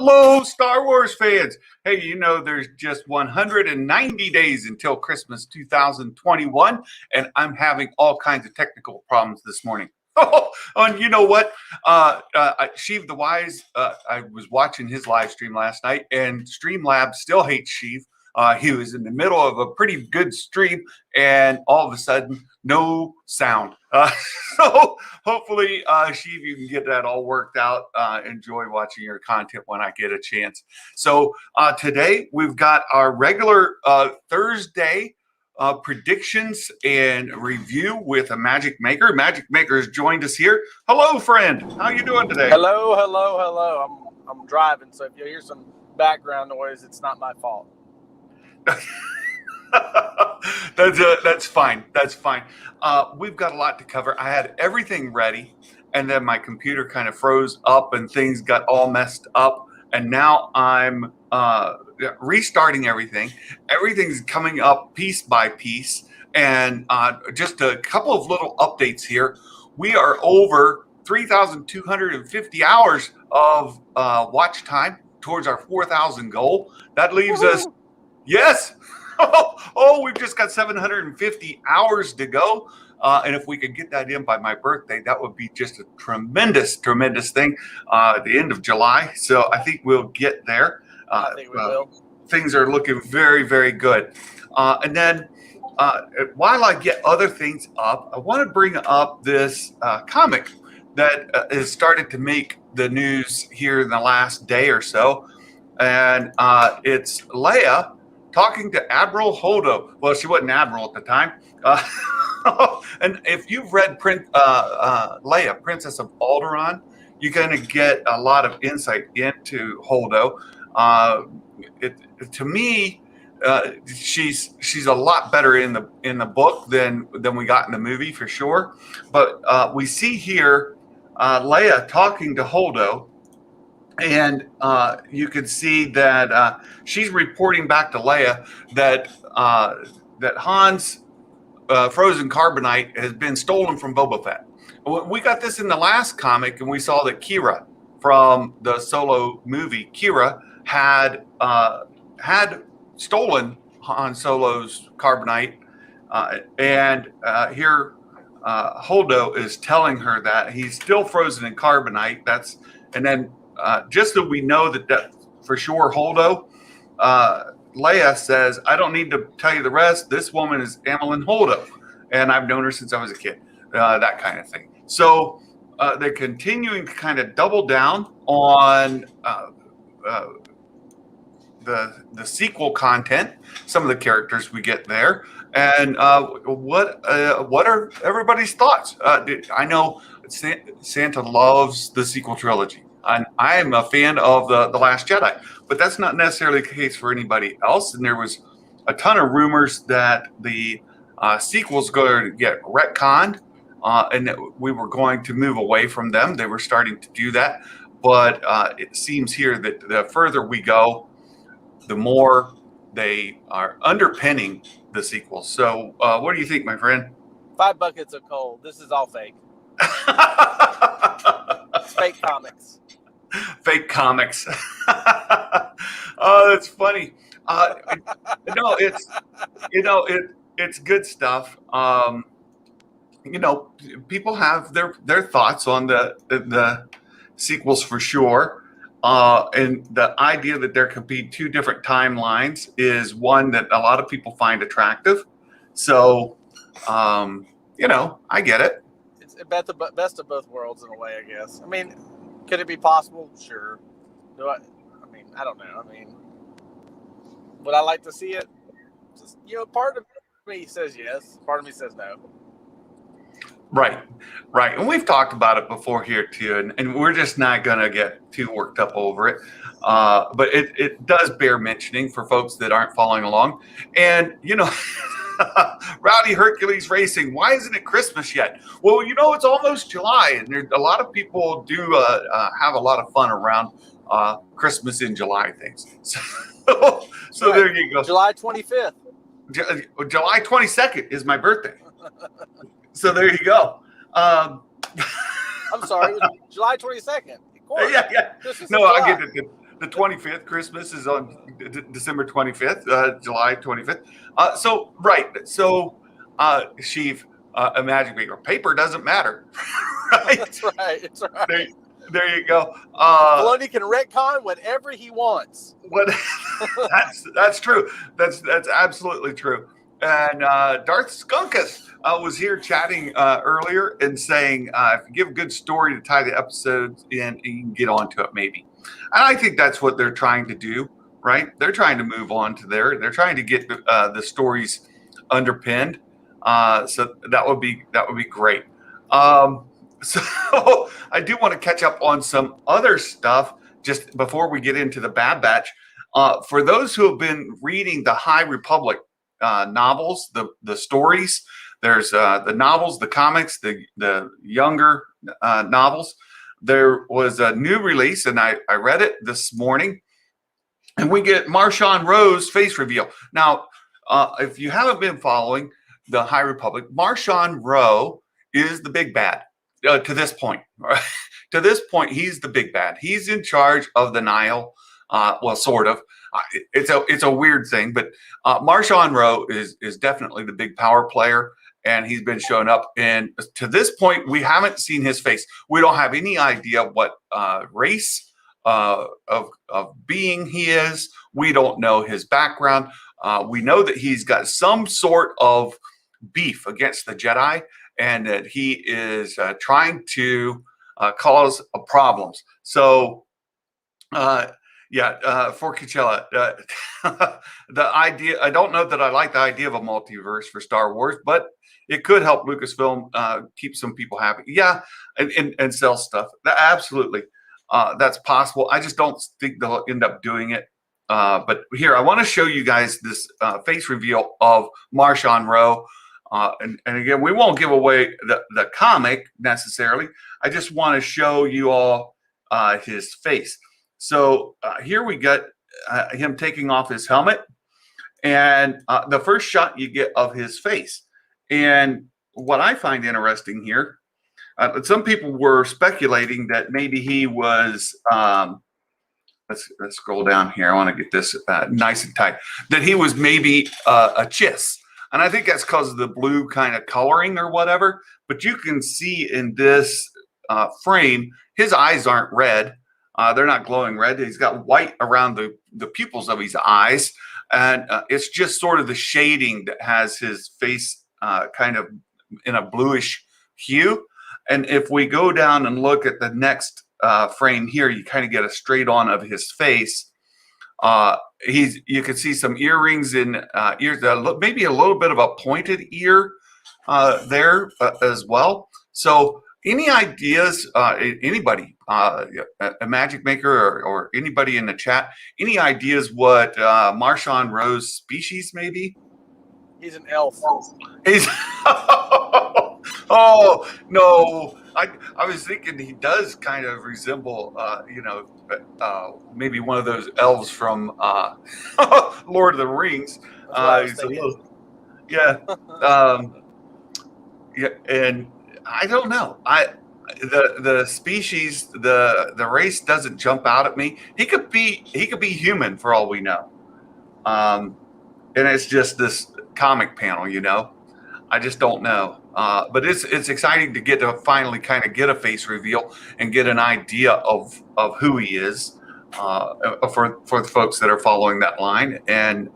Hello, Star Wars fans. Hey, you know, there's just 190 days until Christmas 2021, and I'm having all kinds of technical problems this morning. And you know what? Sheiv the Wise, I was watching his live stream last night, and Streamlabs still hates Sheiv. He was in the middle of a pretty good stream, and all of a sudden, no sound. So hopefully, Sheiv, you can get that all worked out. Enjoy watching your content when I get a chance. So today, we've got our regular Thursday predictions and review with a Magic Maker. Magic Maker has joined us here. Hello, friend. How you doing today? Hello. I'm driving, so if you hear some background noise, it's not my fault. That's fine. That's fine. We've got a lot to cover. I had everything ready, and then my computer kind of froze up, and things got all messed up. And now I'm restarting everything. Everything's coming up piece by piece. And just a couple of little updates here. We are over 3,250 hours of watch time towards our 4,000 goal. That leaves us, yes. We've just got 750 hours to go. And if we could get that in by my birthday, that would be just a tremendous thing at the end of July. So I think we'll get there. I think we will. Things are looking very, very good. And then while I get other things up, I want to bring up this comic that has started to make the news here in the last day or so. And it's Leia talking to Admiral Holdo. Well, she wasn't Admiral at the time. And if you've read Leia, Princess of Alderaan, you're going to get a lot of insight into Holdo. To me, she's a lot better in the book than we got in the movie for sure. But we see here Leia talking to Holdo. And you can see that she's reporting back to Leia that Han's frozen carbonite has been stolen from Boba Fett. We got this in the last comic, and we saw that Kira from the Solo movie, Kira had stolen Han Solo's carbonite, and here Holdo is telling her that he's still frozen in carbonite. And then. Just so we know that for sure, Holdo, Leia says, I don't need to tell you the rest. This woman is Amilyn Holdo, and I've known her since I was a kid, that kind of thing. So they're continuing to kind of double down on the sequel content, some of the characters we get there. And what are everybody's thoughts? I know Santa loves the sequel trilogy. And I am a fan of the Last Jedi, but that's not necessarily the case for anybody else. And there was a ton of rumors that the sequels going to get retconned, and that we were going to move away from them. They were starting to do that, but it seems here that the further we go, the more they are underpinning the sequels. So, what do you think, my friend? 5 buckets of coal. This is all fake. It's fake comics. Fake comics. Oh, that's funny. It's good stuff. People have their thoughts on the sequels for sure. And the idea that there could be 2 different timelines is one that a lot of people find attractive. So, I get it. It's the best of both worlds in a way, I guess. I mean, could it be possible? Sure. I don't know. Would I like to see it? Just, part of me says yes. Part of me says no. Right. And we've talked about it before here too, and we're just not going to get too worked up over it. But it does bear mentioning for folks that aren't following along. And, Rowdy Hercules Racing, why isn't it Christmas yet? Well, it's almost July, and a lot of people do have a lot of fun around Christmas in July things. So right. There you go. July 25th. July 22nd is my birthday. So there you go. I'm sorry, it was July 22nd. Yeah. No, I get it. the 25th. Christmas is on December 25th, July 25th. So Sheiv, Imagic Maker, paper doesn't matter, right? That's right. That's right. There you go. Filoni can retcon whatever he wants. That's true. That's absolutely true. And Darth Skunkus was here chatting earlier and saying, if you give a good story to tie the episodes in, you can get onto it maybe. And I think that's what they're trying to do, right? They're trying to move on to they're trying to get the stories underpinned. So that would be great. So I do want to catch up on some other stuff just before we get into the Bad Batch. For those who have been reading the High Republic novels, the stories, there's the novels, the comics, the younger novels. There was a new release, and I read it this morning, and we get Marchion Ro's face reveal. Now, if you haven't been following the High Republic, Marchion Ro is the big bad. To this point, right? To this point, he's the big bad. He's in charge of the Nile. Well, sort of. It's a weird thing, but Marchion Ro is definitely the big power player, and he's been showing up. And to this point, we haven't seen his face. We don't have any idea what race of being he is. We don't know his background. We know that he's got some sort of beef against the Jedi, and that he is trying to cause problems. So, for Coachella, the idea, I don't know that I like the idea of a multiverse for Star Wars, but it could help Lucasfilm keep some people happy. Yeah, and sell stuff. Absolutely. That's possible. I just don't think they'll end up doing it. But here, I want to show you guys this face reveal of Marchion Ro. And again, we won't give away the comic necessarily. I just want to show you all his face. So here we get him taking off his helmet, and the first shot you get of his face. And what I find interesting here, some people were speculating that maybe he was, let's scroll down here. I want to get this nice and tight, that he was maybe a Chiss. And I think that's because of the blue kind of coloring or whatever. But you can see in this frame, his eyes aren't red. They're not glowing red. He's got white around the pupils of his eyes. And it's just sort of the shading that has his face kind of in a bluish hue. And if we go down and look at the next frame here, you kind of get a straight on of his face. You can see some earrings in ears, maybe a little bit of a pointed ear there as well. So any ideas, anybody, a Magic Maker or anybody in the chat, any ideas what Marchion Ro's species may be? He's an elf. He's oh no, I was thinking he does kind of resemble maybe one of those elves from Lord of the Rings. And I don't know. The species, the race doesn't jump out at me. He could be human for all we know. And it's just this comic panel, I just don't know. But it's exciting to get to finally kind of get a face reveal and get an idea of who he is for the folks that are following that line. And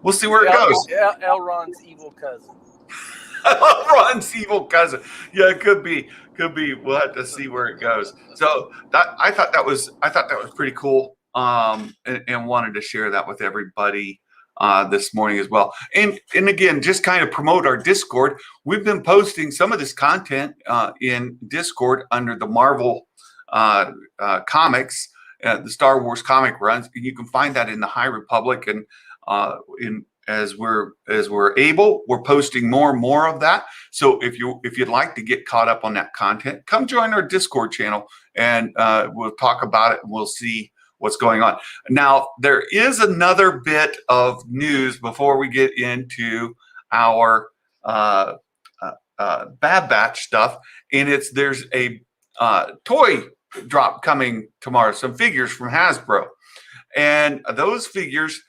we'll see where it goes. Elrond's evil cousin. Elrond's evil cousin. Yeah, it could be. We'll have to see where it goes. So I thought that was pretty cool. And wanted to share that with everybody this morning as well. And again, just kind of promote our Discord. We've been posting some of this content in Discord under the Marvel comics, the Star Wars comic runs. You can find that in the High Republic, and as we're able, we're posting more and more of that. So if you'd like to get caught up on that content, come join our Discord channel, and we'll talk about it, and we'll see what's going on. Now, there is another bit of news before we get into our Bad Batch stuff, and there's a toy drop coming tomorrow. Some figures from Hasbro, and those figures.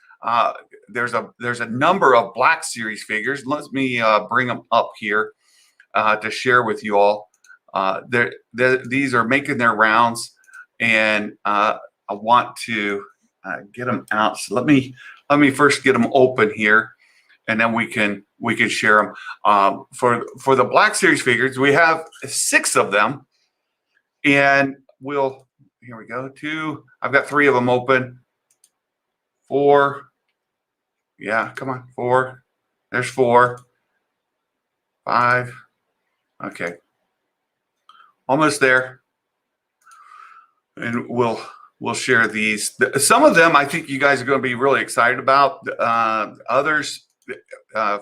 There's a number of Black Series figures. Let me bring them up here to share with you all. These are making their rounds, and I want to get them out. So let me first get them open here, and then we can share them. For the Black Series figures, we have 6 of them, and here we go. 2. I've got 3 of them open. 4. Yeah, come on. 4. There's 4. 5. Okay. Almost there. And we'll share these. Some of them I think you guys are going to be really excited about. Others,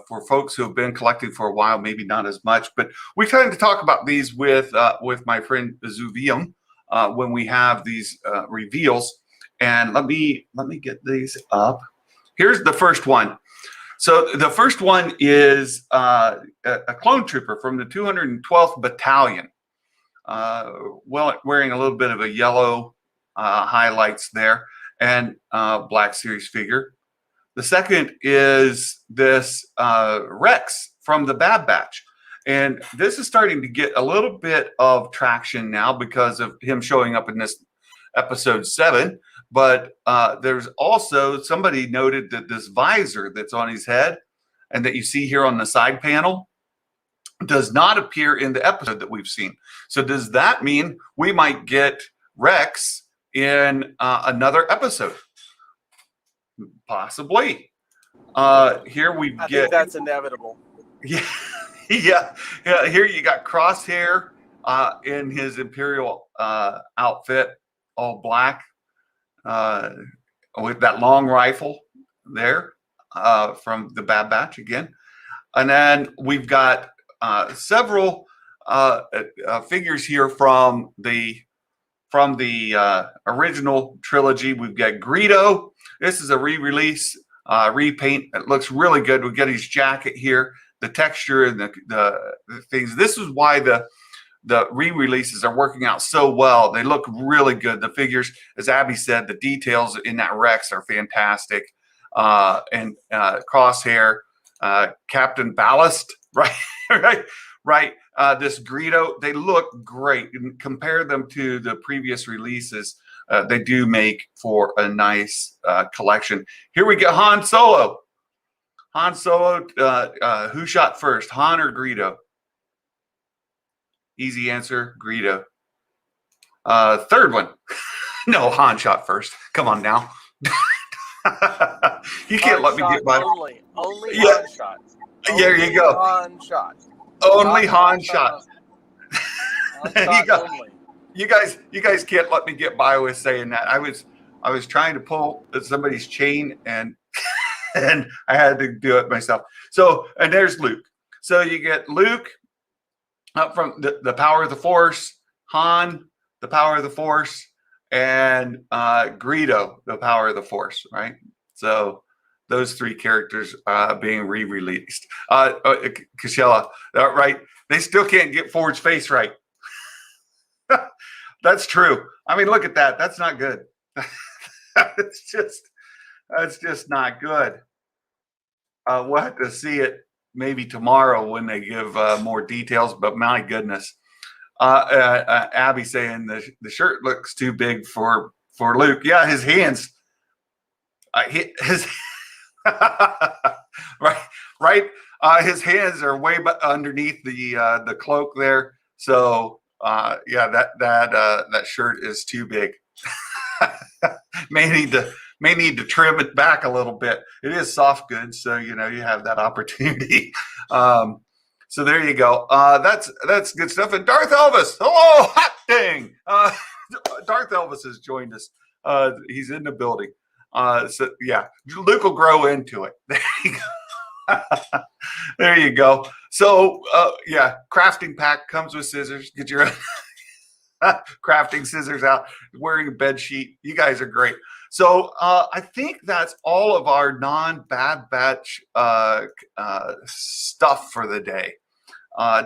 for folks who have been collecting for a while, maybe not as much. But we tend to talk about these with my friend Zuvium when we have these reveals. And let me get these up. Here's the first one. So the first one is a clone trooper from the 212th Battalion. Wearing a little bit of a yellow highlights there, and Black Series figure. The second is this Rex from the Bad Batch. And this is starting to get a little bit of traction now because of him showing up in this episode 7. But there's also somebody noted that this visor that's on his head and that you see here on the side panel does not appear in the episode that we've seen. So does that mean we might get Rex in another episode? Possibly. Here we I think that's inevitable. Yeah, yeah. Here you got Crosshair in his Imperial outfit, all black, with that long rifle there from the Bad Batch again. And then we've got several figures here from the original trilogy. We've got Greedo. This is a re-release, repaint. It looks really good. We got his jacket here, the texture and the things. This is why the re-releases are working out so well. They look really good. The figures, as Abby said, the details in that Rex are fantastic. And Crosshair, Captain Ballast, right, right. This Greedo, they look great. And compare them to the previous releases. They do make for a nice collection. Here we get Han Solo. Han Solo, who shot first, Han or Greedo? Easy answer, Greedo. Third one. No, Han shot first. Come on now. You can't let me get by. Only Han shot. There you go. Han shot. Only Han shot. There you go. You guys can't let me get by with saying that. I was trying to pull somebody's chain and and I had to do it myself. So, and there's Luke. So you get Luke up from the power of the Force, Han, the power of the Force, and Greedo, the power of the Force, right? So those 3 characters being re-released. Kashella, right? They still can't get Ford's face right. That's true. I mean, look at that. That's not good. That's just not good. We'll have to see it maybe tomorrow when they give more details, but my goodness. Abby saying the shirt looks too big for Luke. Yeah, his hands. His right. His hands are way underneath the cloak there. So yeah, that shirt is too big. may need to trim it back a little bit. It is soft goods, so you have that opportunity. So there you go. That's good stuff. And Darth Elvis, hello, hot dang. Darth Elvis has joined us. He's in the building. So yeah, Luke will grow into it. There you go. There you go. So yeah, crafting pack comes with scissors. Get your crafting scissors out. Wearing a bed sheet. You guys are great. So I think that's all of our non-Bad Batch stuff for the day.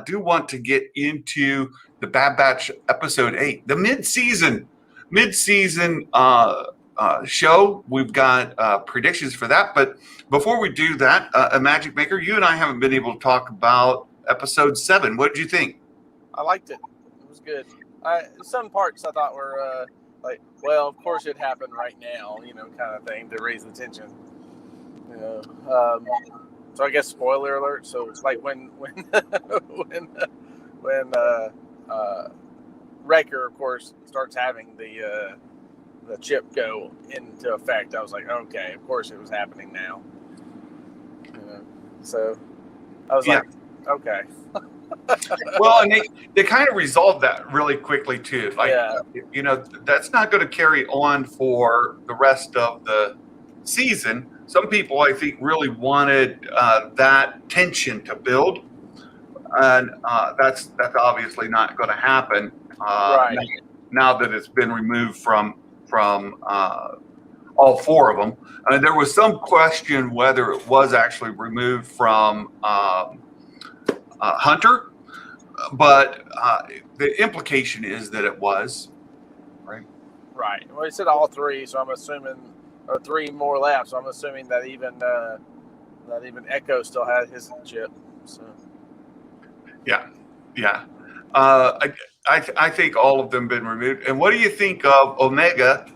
do want to get into the Bad Batch Episode 8, the mid-season show. We've got predictions for that. But before we do that, Magic Maker, you and I haven't been able to talk about Episode 7. What did you think? I liked it. It was good. Some parts I thought were well, of course it happened right now, kind of thing to raise the tension. So I guess spoiler alert. So it's like when Wrecker, of course, starts having the chip go into effect, I was like, okay, of course it was happening now. So I was like, okay. Well, and they kind of resolved that really quickly too. That's not going to carry on for the rest of the season. Some people, I think, really wanted that tension to build, and that's obviously not going to happen. Right. Now that it's been removed from all four of them. There was some question whether it was actually removed from Hunter, but the implication is that it was, right? Right. Well, he said all three, so I'm assuming, or three more left. So I'm assuming that even Echo still had his chip. So. Yeah. I think all of them been removed. And what do you think of Omega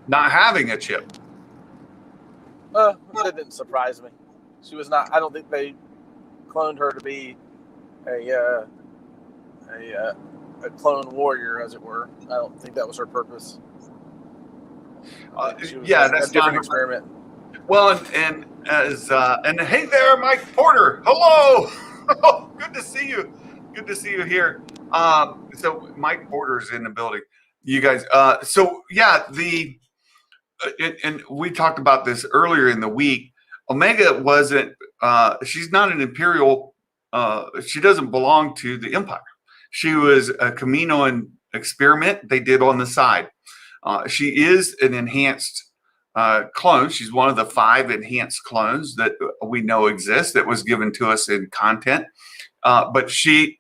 not having a chip? That didn't surprise me. She was not. I don't think they cloned her to be a clone warrior, as it were. I don't think that was her purpose. That's a not different experiment. Well, and hey there, Mike Porter. Hello. Good to see you. Good to see you here. So Mike Porter's in the building. You guys. And we talked about this earlier in the week. Omega wasn't. She's not an Imperial. She doesn't belong to the Empire. She was a Kaminoan experiment they did on the side. She is an enhanced clone. She's one of the 5 enhanced clones that we know exist that was given to us in content. But she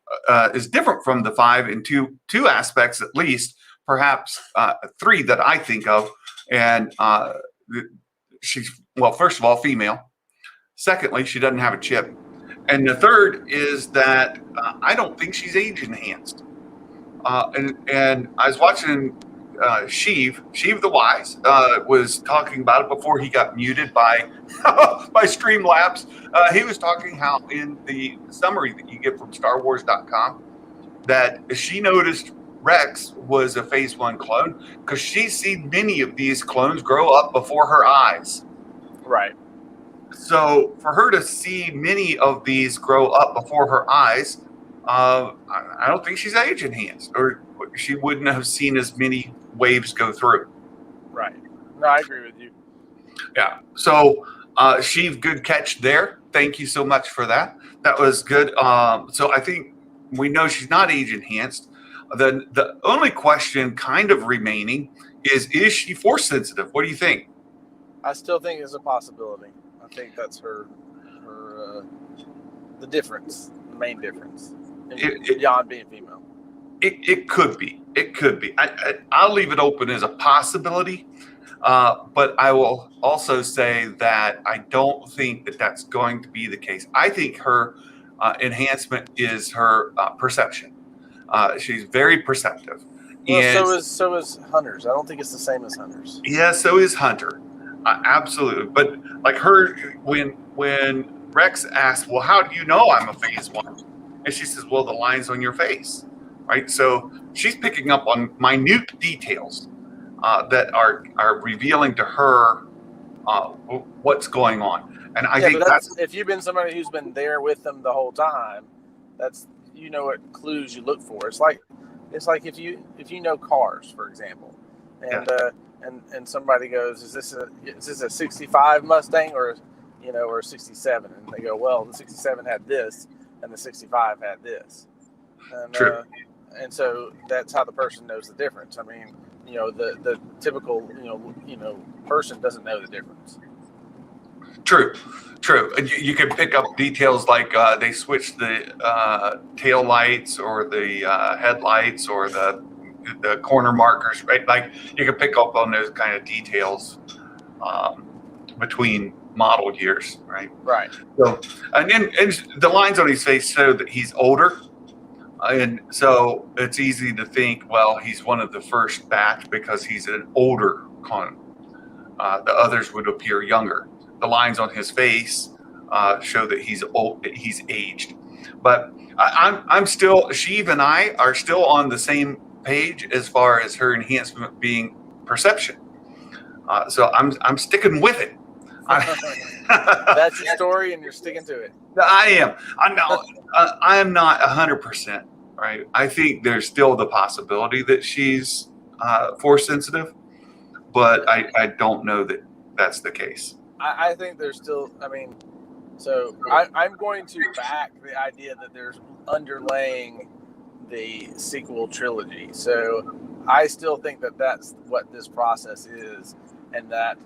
is different from the 5 in two aspects, at least, perhaps 3 that I think of. And she's, well, first of all, female. Secondly, she doesn't have a chip. And the third is that I don't think she's age enhanced. And I was watching Sheiv the Wise was talking about it before he got muted by by Streamlabs. He was talking how in the summary that you get from StarWars.com that she noticed Rex was a Phase 1 clone because she's seen many of these clones grow up before her eyes. Right. So for her to see many of these grow up before her eyes, I don't think she's age enhanced, or she wouldn't have seen as many waves go through. Right. No, I agree with you. Yeah. So Sheiv, good catch there. Thank you so much for that. That was good. So I think we know she's not age enhanced. The only question kind of remaining is she force sensitive? What do you think? I still think it's a possibility. I think that's her the difference, the main difference, beyond being female. It could be. It could be. I'll leave it open as a possibility, but I will also say that I don't think that that's going to be the case. I think her enhancement is her perception. She's very perceptive. Well, and so is Hunter's. I don't think it's the same as Hunter's. Yeah, so is Hunter. Absolutely. But like her, when Rex asked, well, how do you know I'm a Phase 1? And she says, well, the line's on your face. Right. So she's picking up on minute details that are revealing to her what's going on. And I think that's if you've been somebody who's been there with them the whole time, that's what clues you look for. It's like if you know cars, for example, and somebody goes, is this a 65 Mustang or a 67? And they go, well, the 67 had this and the 65 had this. And, true. And so that's how the person knows the difference. I mean, the typical person doesn't know the difference. True. You can pick up details like they switched the tail lights or the headlights or the corner markers, right? Like you can pick up on those kind of details between model years, right? Right. So, and the lines on his face show that he's older. And so it's easy to think, well, he's one of the first batch because he's an older clone. The others would appear younger. The lines on his face show that he's old, that he's aged. But I'm still, Sheiv and I are still on the same page as far as her enhancement being perception. So I'm sticking with it. That's your story, and you're sticking to it. I am. I am not 100%. Right. I think there's still the possibility that she's force sensitive, but I don't know that that's the case. I think there's still. I mean, so I'm going to back the idea that there's underlaying the sequel trilogy. So I still think that that's what this process is, and that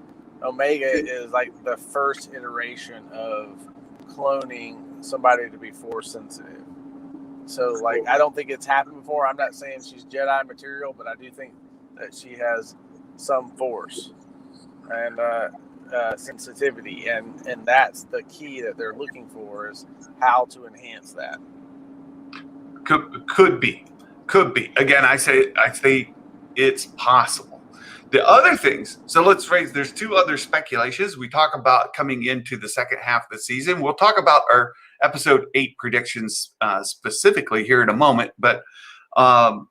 Omega is like the first iteration of cloning somebody to be force sensitive. So, like, I don't think it's happened before. I'm not saying she's Jedi material, but I do think that she has some force and sensitivity, and that's the key that they're looking for, is how to enhance that. Could be. Again, I say it's possible. The other things, so let's raise, there's two other speculations we talk about coming into the second half of the season. We'll talk about our episode 8 predictions specifically here in a moment, but talk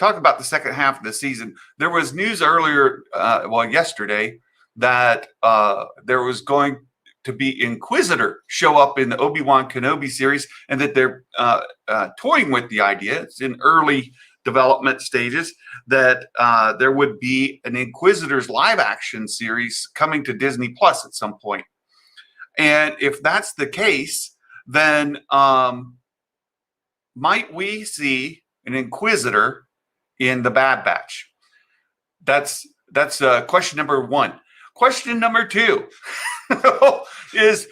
about the second half of the season. There was news earlier, yesterday, that there was going to be Inquisitor show up in the Obi-Wan Kenobi series, and that they're toying with the idea. It's in early development stages that there would be an Inquisitors live action series coming to Disney Plus at some point. And if that's the case, then might we see an Inquisitor in the Bad Batch? That's question number 1. Question number 2 is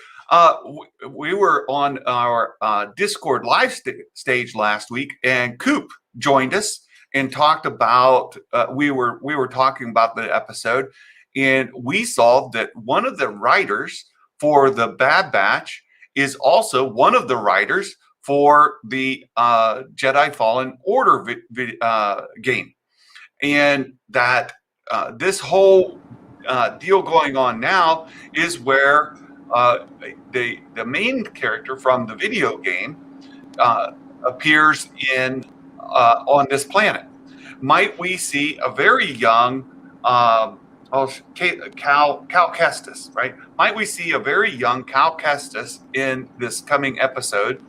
we were on our Discord live stage last week, and Coop joined us and talked about we were talking about the episode, and we saw that one of the writers for the Bad Batch is also one of the writers for the Jedi Fallen Order game, and that this whole deal going on now is where the main character from the video game appears in on this planet. Might we see a very young Cal Kestis, right? Might we see a very young Cal Kestis in this coming episode,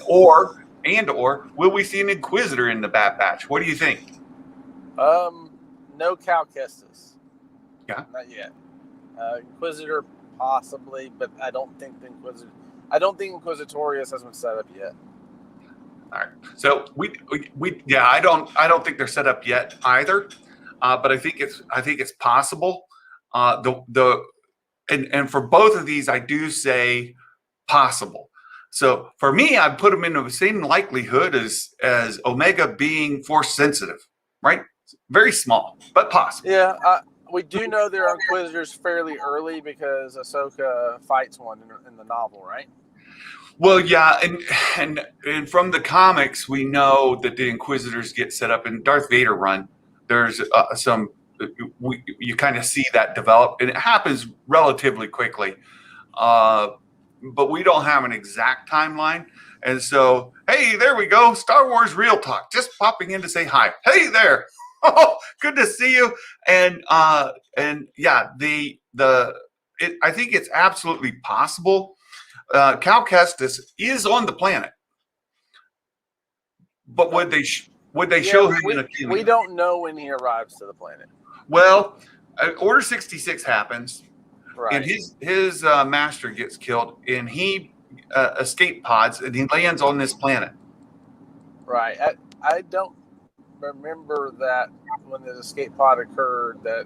or will we see an Inquisitor in the Bad Batch? What do you think? No Cal Kestis. Yeah, not yet. Inquisitor possibly, but I don't think Inquisitorius has been set up yet. All right. So I don't think they're set up yet either. But I think it's possible. And for both of these, I do say possible. So for me, I put them in the same likelihood as Omega being force sensitive, right? Very small, but possible. Yeah, we do know there are Inquisitors fairly early because Ahsoka fights one in the novel, right? Well, yeah, and from the comics, we know that the Inquisitors get set up in Darth Vader run. There's you kind of see that develop, and it happens relatively quickly. But we don't have an exact timeline. And so, hey, there we go. Star Wars Real Talk, just popping in to say hi. Hey there. Oh, good to see you. And yeah, I think it's absolutely possible. Cal Kestis is on the planet, but would they show him in a cameo? We don't know when he arrives to the planet. Well, Order 66 happens, right, and his master gets killed, and he escape pods, and he lands on this planet. Right. I don't remember that when the escape pod occurred that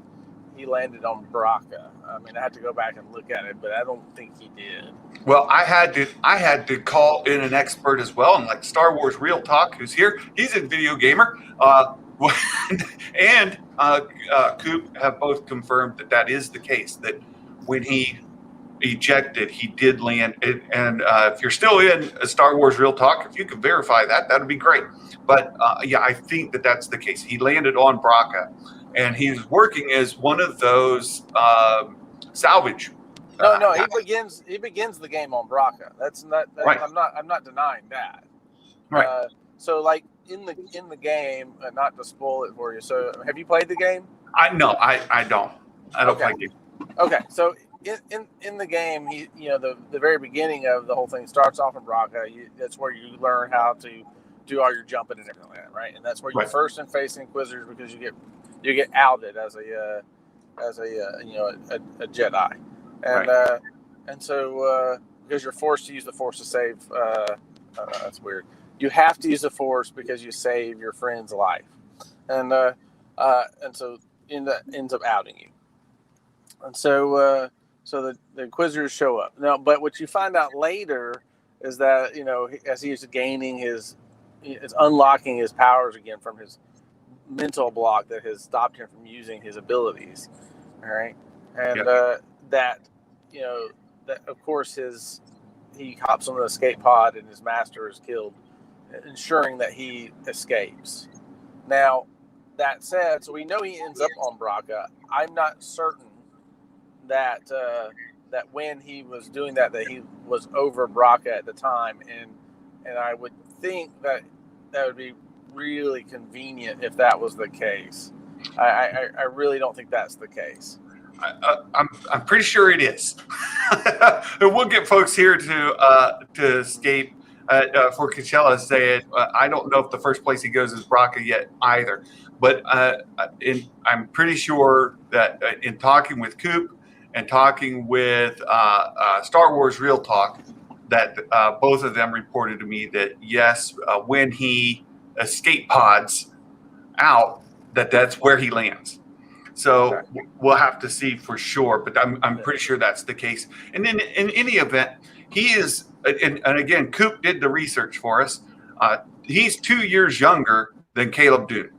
he landed on Braca. I mean, I had to go back and look at it, but I don't think he did. Well, I had to call in an expert as well, and like Star Wars Real Talk, who's here. He's a video gamer, and Coop have both confirmed that is the case. That when he ejected, he did land. And if you're still in Star Wars Real Talk, if you could verify that, that'd be great. But yeah, I think that's the case. He landed on Braca, and he's working as one of those salvage. No, he begins the game on Braca. That's not. Right. I'm not denying that. Right. So like in the game, not to spoil it for you. So have you played the game? I don't. I don't Okay. play games. Okay, so in the game, the very beginning of the whole thing starts off in Braca. That's where you learn how to do all your jumping and everything like that, right? And that's where you Right. first face Inquisitors because you get outed as a Jedi, and Right. And so because you're forced to use the Force to save. That's weird. You have to use the Force because you save your friend's life, and so ends up outing you. And so the Inquisitors show up now. But what you find out later is that as he's gaining it's unlocking his powers again from his mental block that has stopped him from using his abilities. All right, and that of course he hops on an escape pod and his master is killed, ensuring that he escapes. Now, that said, so we know he ends up on Braca. I'm not certain that when he was doing that he was over Braca at the time, and I would think that would be really convenient if that was the case. I really don't think that's the case. I'm pretty sure it is. We'll get folks here to escape for Coachella saying I don't know if the first place he goes is Braca yet either, but I'm pretty sure that in talking with Coop and talking with Star Wars Real Talk, that both of them reported to me that yes, when he escape pods out, that's where he lands. So we'll have to see for sure, but I'm pretty sure that's the case. And then in any event, he is, and again, Coop did the research for us. He's 2 years younger than Caleb Dune.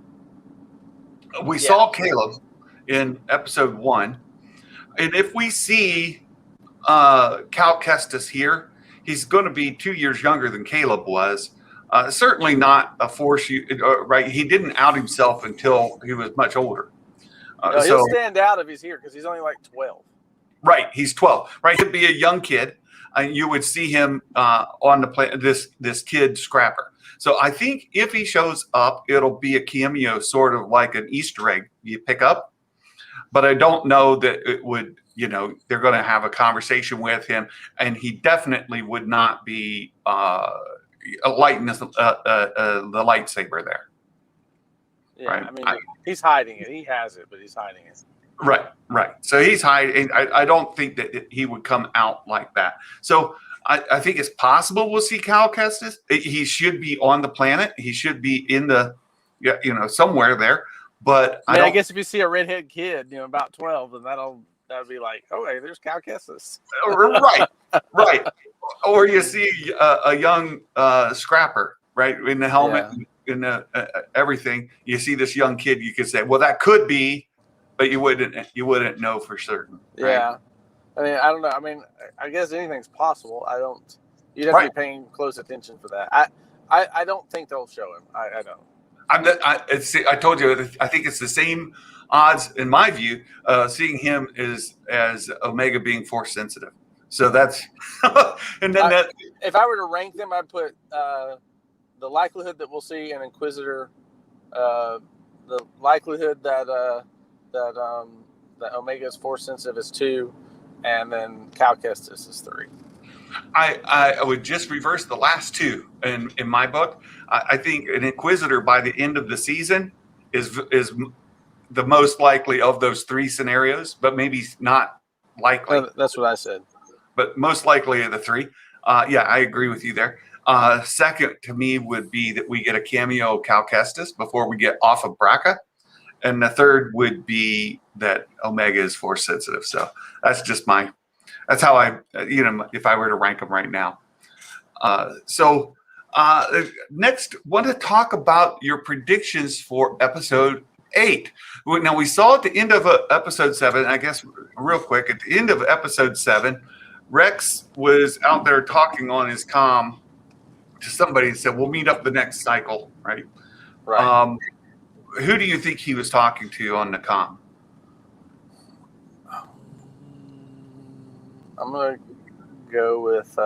We saw Caleb in episode 1, and if we see Cal Kestis here, he's going to be 2 years younger than Caleb was. Certainly not a Force, right? He didn't out himself until he was much older. No, he'll stand out if he's here because he's only like 12. Right, he's 12. Right, he'd be a young kid, and you would see him on the play. This kid Scrapper. So I think if he shows up, it'll be a cameo, sort of like an Easter egg you pick up. But I don't know that it would. They're going to have a conversation with him, and he definitely would not be lighting the lightsaber there. Yeah, right. I mean, he's hiding it. He has it, but he's hiding it. Right. So he's hiding. I don't think that he would come out like that. So I think it's possible we'll see Cal Kestis. He should be on the planet. He should be in the, somewhere there. But I guess if you see a redhead kid, about 12, then that'll be like, oh, hey, there's Cal Kestis. Right. Or you see a young Scrapper, right, in the helmet. Yeah. In everything, you see this young kid. You could say, "Well, that could be," but you wouldn't know for certain. Right? Yeah, I mean, I don't know. I mean, I guess anything's possible. You'd have to be paying close attention for that. I don't think they'll show him. I don't. I told you. I think it's the same odds in my view. Seeing him as Omega being Force sensitive. So that's and then if I were to rank them, I'd put. The likelihood that we'll see an Inquisitor, the likelihood that Omega is Force sensitive is 2, and then Cal Kestis is 3. I would just reverse the last 2 in my book. I think an Inquisitor by the end of the season is the most likely of those 3 scenarios, but maybe not likely. That's what I said. But most likely of the 3. Yeah, I agree with you there. Second to me would be that we get a cameo of Cal Kestis before we get off of Braca. and the third would be that Omega is force sensitive. So that's just that's how I, if I were to rank them right now. Next, want to talk about your predictions for episode 8. Now, we saw at the end of episode 7, I guess real quick, at the end of episode 7, Rex was out there talking on his comm to somebody and said, we'll meet up the next cycle, right? Right. Who do you think he was talking to on the comm? I'm going to go with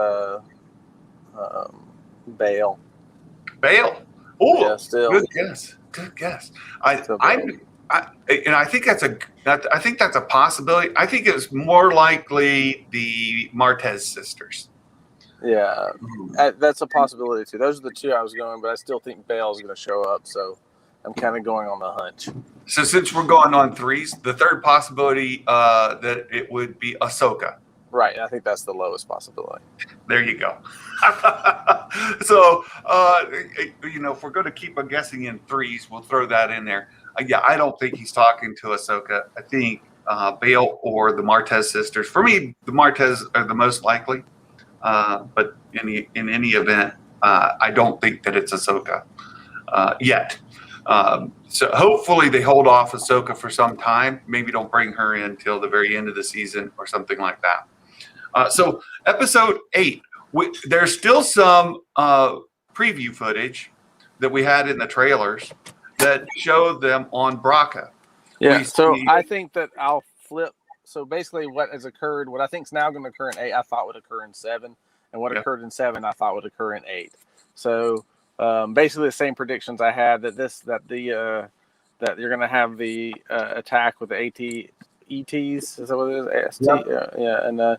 Bale. Bale. Oh, yeah, still. Good guess. Good guess. I think that's a possibility. I think it's more likely the Martez sisters. Yeah, that's a possibility too. Those are the two I was going, but I still think Bale's going to show up. So I'm kind of going on the hunch. So since we're going on threes, the third possibility that it would be Ahsoka. Right. I think that's the lowest possibility. There you go. So, if we're going to keep guessing in threes, we'll throw that in there. I don't think he's talking to Ahsoka. I think Bale or the Martez sisters. For me, the Martez are the most likely. But in any event, I don't think that it's Ahsoka yet. So hopefully they hold off Ahsoka for some time. Maybe don't bring her in until the very end of the season or something like that. So episode 8, there's still some preview footage that we had in the trailers that showed them on Braca. Yeah, so I think that I'll flip. So basically what has occurred, what I think is now going to occur in 8, I thought would occur in 7. And what occurred in 7, I thought would occur in 8. So basically the same predictions I had that you're going to have the attack with the ETs. Is that what it is? AST? Yeah. And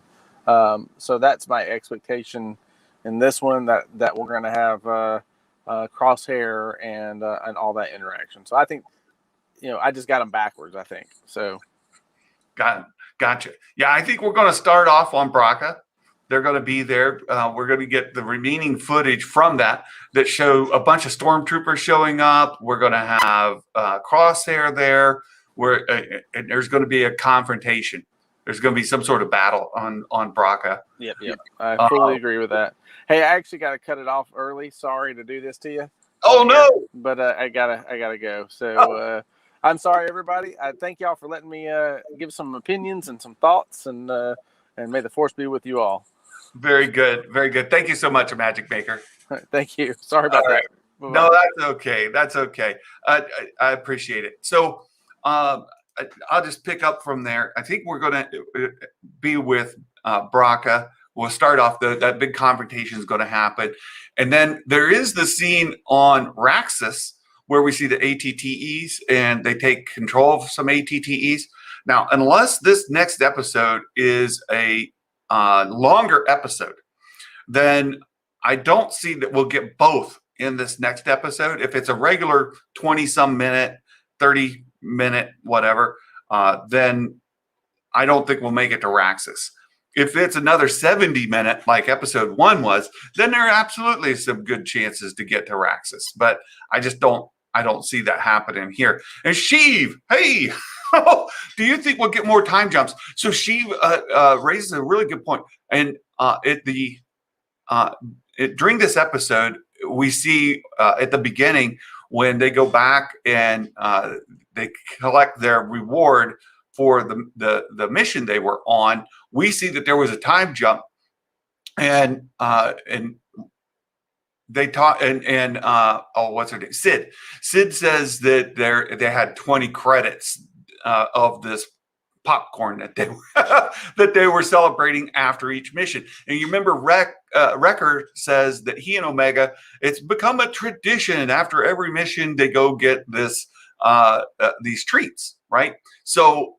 so that's my expectation in this one, that we're going to have Crosshair and all that interaction. So I think, I just got them backwards, I think. So. Gotcha. Yeah, I think we're going to start off on Braca. They're going to be there. We're going to get the remaining footage from that show a bunch of stormtroopers showing up. We're going to have Crosshair there. And there's going to be a confrontation. There's going to be some sort of battle on Braca. Yep. I fully agree with that. Hey, I actually got to cut it off early. Sorry to do this to you. Oh no! But I gotta go. So I'm sorry, everybody. I thank y'all for letting me give some opinions and some thoughts, and may the force be with you all. Very good. Very good. Thank you so much, Magic Maker. Thank you. Sorry about that. Bye-bye. No, that's okay. That's okay. I appreciate it. So I'll just pick up from there. I think we're going to be with Braca. We'll start off, that big confrontation is going to happen. And then there is the scene on Raxus where we see the ATTEs and they take control of some ATTEs. Now, unless this next episode is a longer episode, then I don't see that we'll get both in this next episode. If it's a regular 20-some minute, 30-minute, whatever, then I don't think we'll make it to Raxus. If it's another 70-minute, like episode 1 was, then there are absolutely some good chances to get to Raxus. But I don't see that happening here. And Sheiv, hey, do you think we'll get more time jumps? So Sheiv raises a really good point. And during this episode, we see at the beginning when they go back and they collect their reward for the mission they were on, we see that there was a time jump, and they taught what's her name? Sid says that they had 20 credits of this popcorn that they were celebrating after each mission. And you remember Wrecker says that he and Omega, it's become a tradition after every mission they go get this these treats, right? So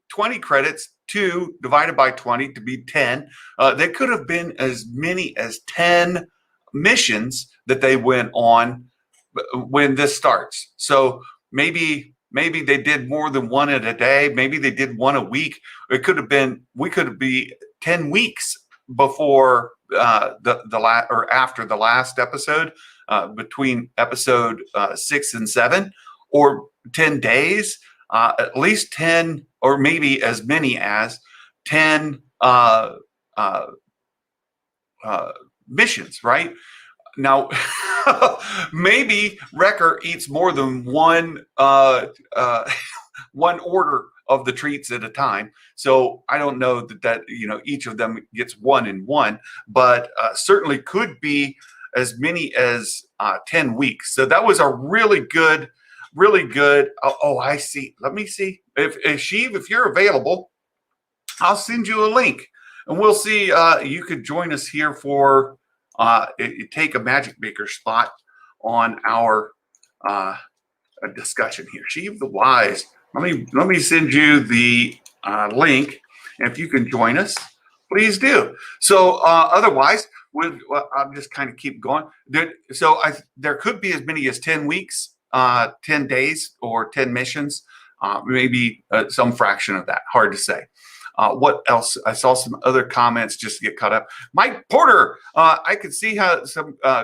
20 credits, 2 divided by 20 to be 10. They could have been as many as 10 missions that they went on when this starts. So maybe they did more than one in a day. Maybe they did one a week. It could have been, we could be 10 weeks before or after the last episode, between episode 6 and 7, or 10 days, at least 10 or maybe as many as 10 missions, right? Now, maybe Wrecker eats more than one one order of the treats at a time. So I don't know that each of them gets one and one, but certainly could be as many as 10 weeks. So that was a really good. Oh, I see. Let me see if Sheiv, if you're available, I'll send you a link, and we'll see. You could join us here for take a Magic Maker spot on our discussion here. Sheiv the Wise. Let me send you the link, and if you can join us, please do. So otherwise, I'll just kind of keep going. There could be as many as 10 weeks, 10 days, or 10 missions. Maybe some fraction of that. Hard to say. What else? I saw some other comments just to get caught up. Mike Porter, I could see how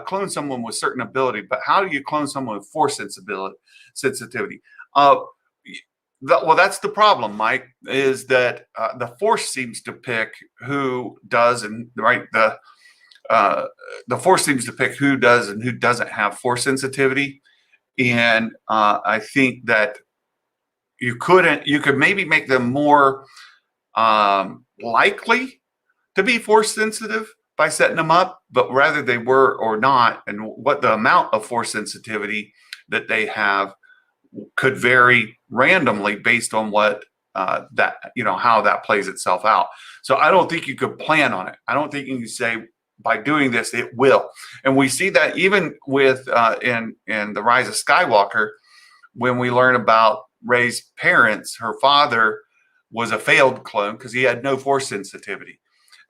clone someone with certain ability, but how do you clone someone with force sensitivity? Well, that's the problem, Mike, is that the force seems to pick who does, and right, the force seems to pick who does and who doesn't have force sensitivity. And I think that you could maybe make them more likely to be force sensitive by setting them up, but whether they were or not, and what the amount of force sensitivity that they have could vary randomly based on what how that plays itself out. So I don't think you could plan on it. I don't think you can say by doing this it will. And we see that even with in the Rise of Skywalker, when we learn about Rey's parents, her father was a failed clone because he had no force sensitivity,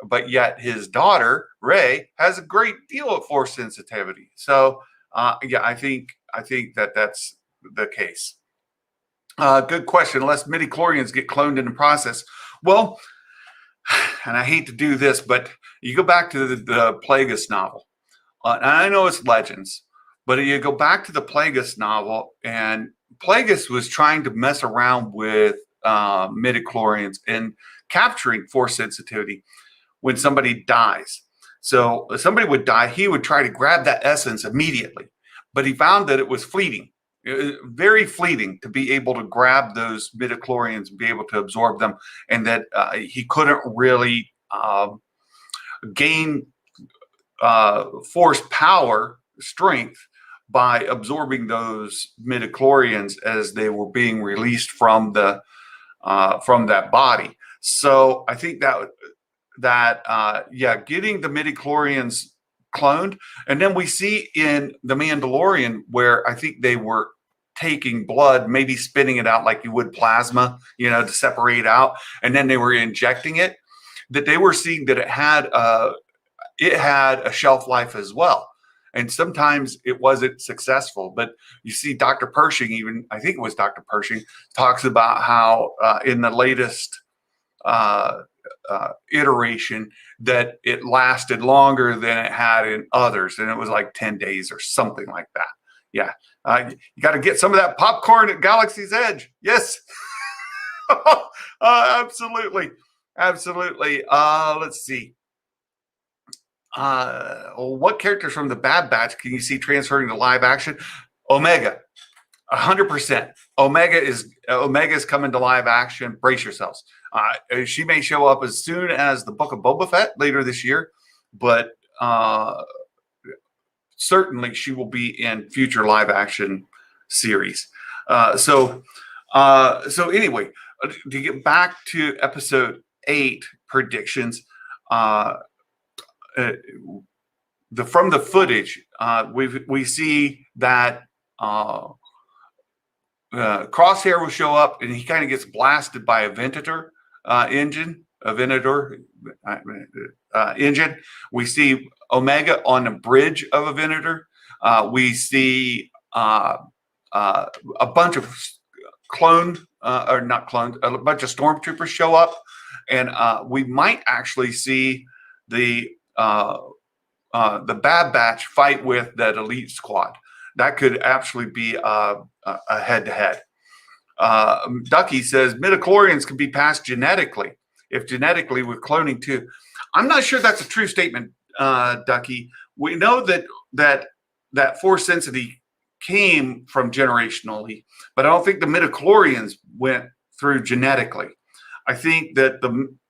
but yet his daughter Rey has a great deal of force sensitivity. So I think that that's the case. Good question. Unless midichlorians get cloned in the process. Well, and I hate to do this, but you go back to the Plagueis novel. And I know it's legends, but you go back to the Plagueis novel, and Plagueis was trying to mess around with midichlorians and capturing force sensitivity when somebody dies. So if somebody would die, he would try to grab that essence immediately, but he found that it was fleeting. Very fleeting to be able to grab those midichlorians and be able to absorb them, and that he couldn't really gain force power strength by absorbing those midichlorians as they were being released from that body. So I think that getting the midichlorians cloned, and then we see in the Mandalorian where I think they were taking blood, maybe spitting it out like you would plasma, to separate out, and then they were injecting it, that they were seeing that it had a shelf life as well. And sometimes it wasn't successful, but you see Dr. Pershing, even I think it was Dr. Pershing, talks about how in the latest iteration that it lasted longer than it had in others, and it was like 10 days or something like that. Yeah, you got to get some of that popcorn at Galaxy's Edge. Yes, absolutely. Let's see. What characters from the Bad Batch can you see transferring to live action? Omega, 100%. Omega is coming to live action. Brace yourselves. She may show up as soon as the Book of Boba Fett later this year, but certainly she will be in future live action series. So anyway, to get back to episode 8 predictions, from the footage, we see that Crosshair will show up, and he kind of gets blasted by a Venator engine. We see Omega on the bridge of a Venator. We see a bunch of a bunch of stormtroopers show up, and we might actually see the Bad Batch fight with that elite squad. that could actually be a head-to-head. Ducky says midichlorians can be passed genetically. If genetically with cloning too. I'm not sure that's a true statement, Ducky. We know that force sensitivity came from generationally, but I don't think the midichlorians went through genetically. I think that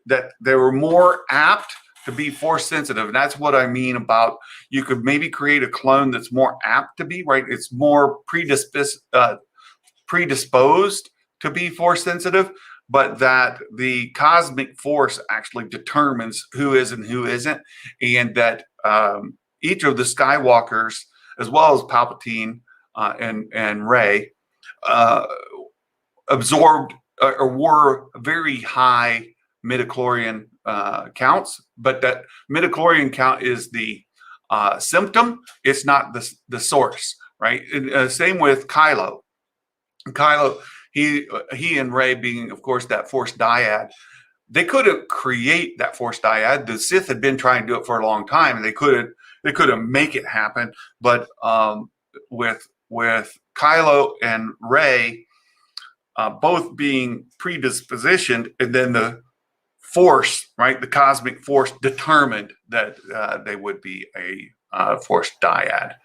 that they were more apt to be force sensitive, and that's what I mean about you could maybe create a clone that's more apt to be, right? It's more predisposed to be force sensitive, but that the cosmic force actually determines who is and who isn't, and that each of the Skywalkers, as well as Palpatine and Rey, absorbed or were very high midichlorian counts, but that midichlorian count is the symptom. It's not the source, right? And, same with Kylo. Kylo, he and Rey being, of course, that Force dyad. They couldn't create that Force dyad. The Sith had been trying to do it for a long time, and they couldn't make it happen. But with Kylo and Rey both being predispositioned, and then the Force, right, the cosmic force determined that they would be a Force dyad.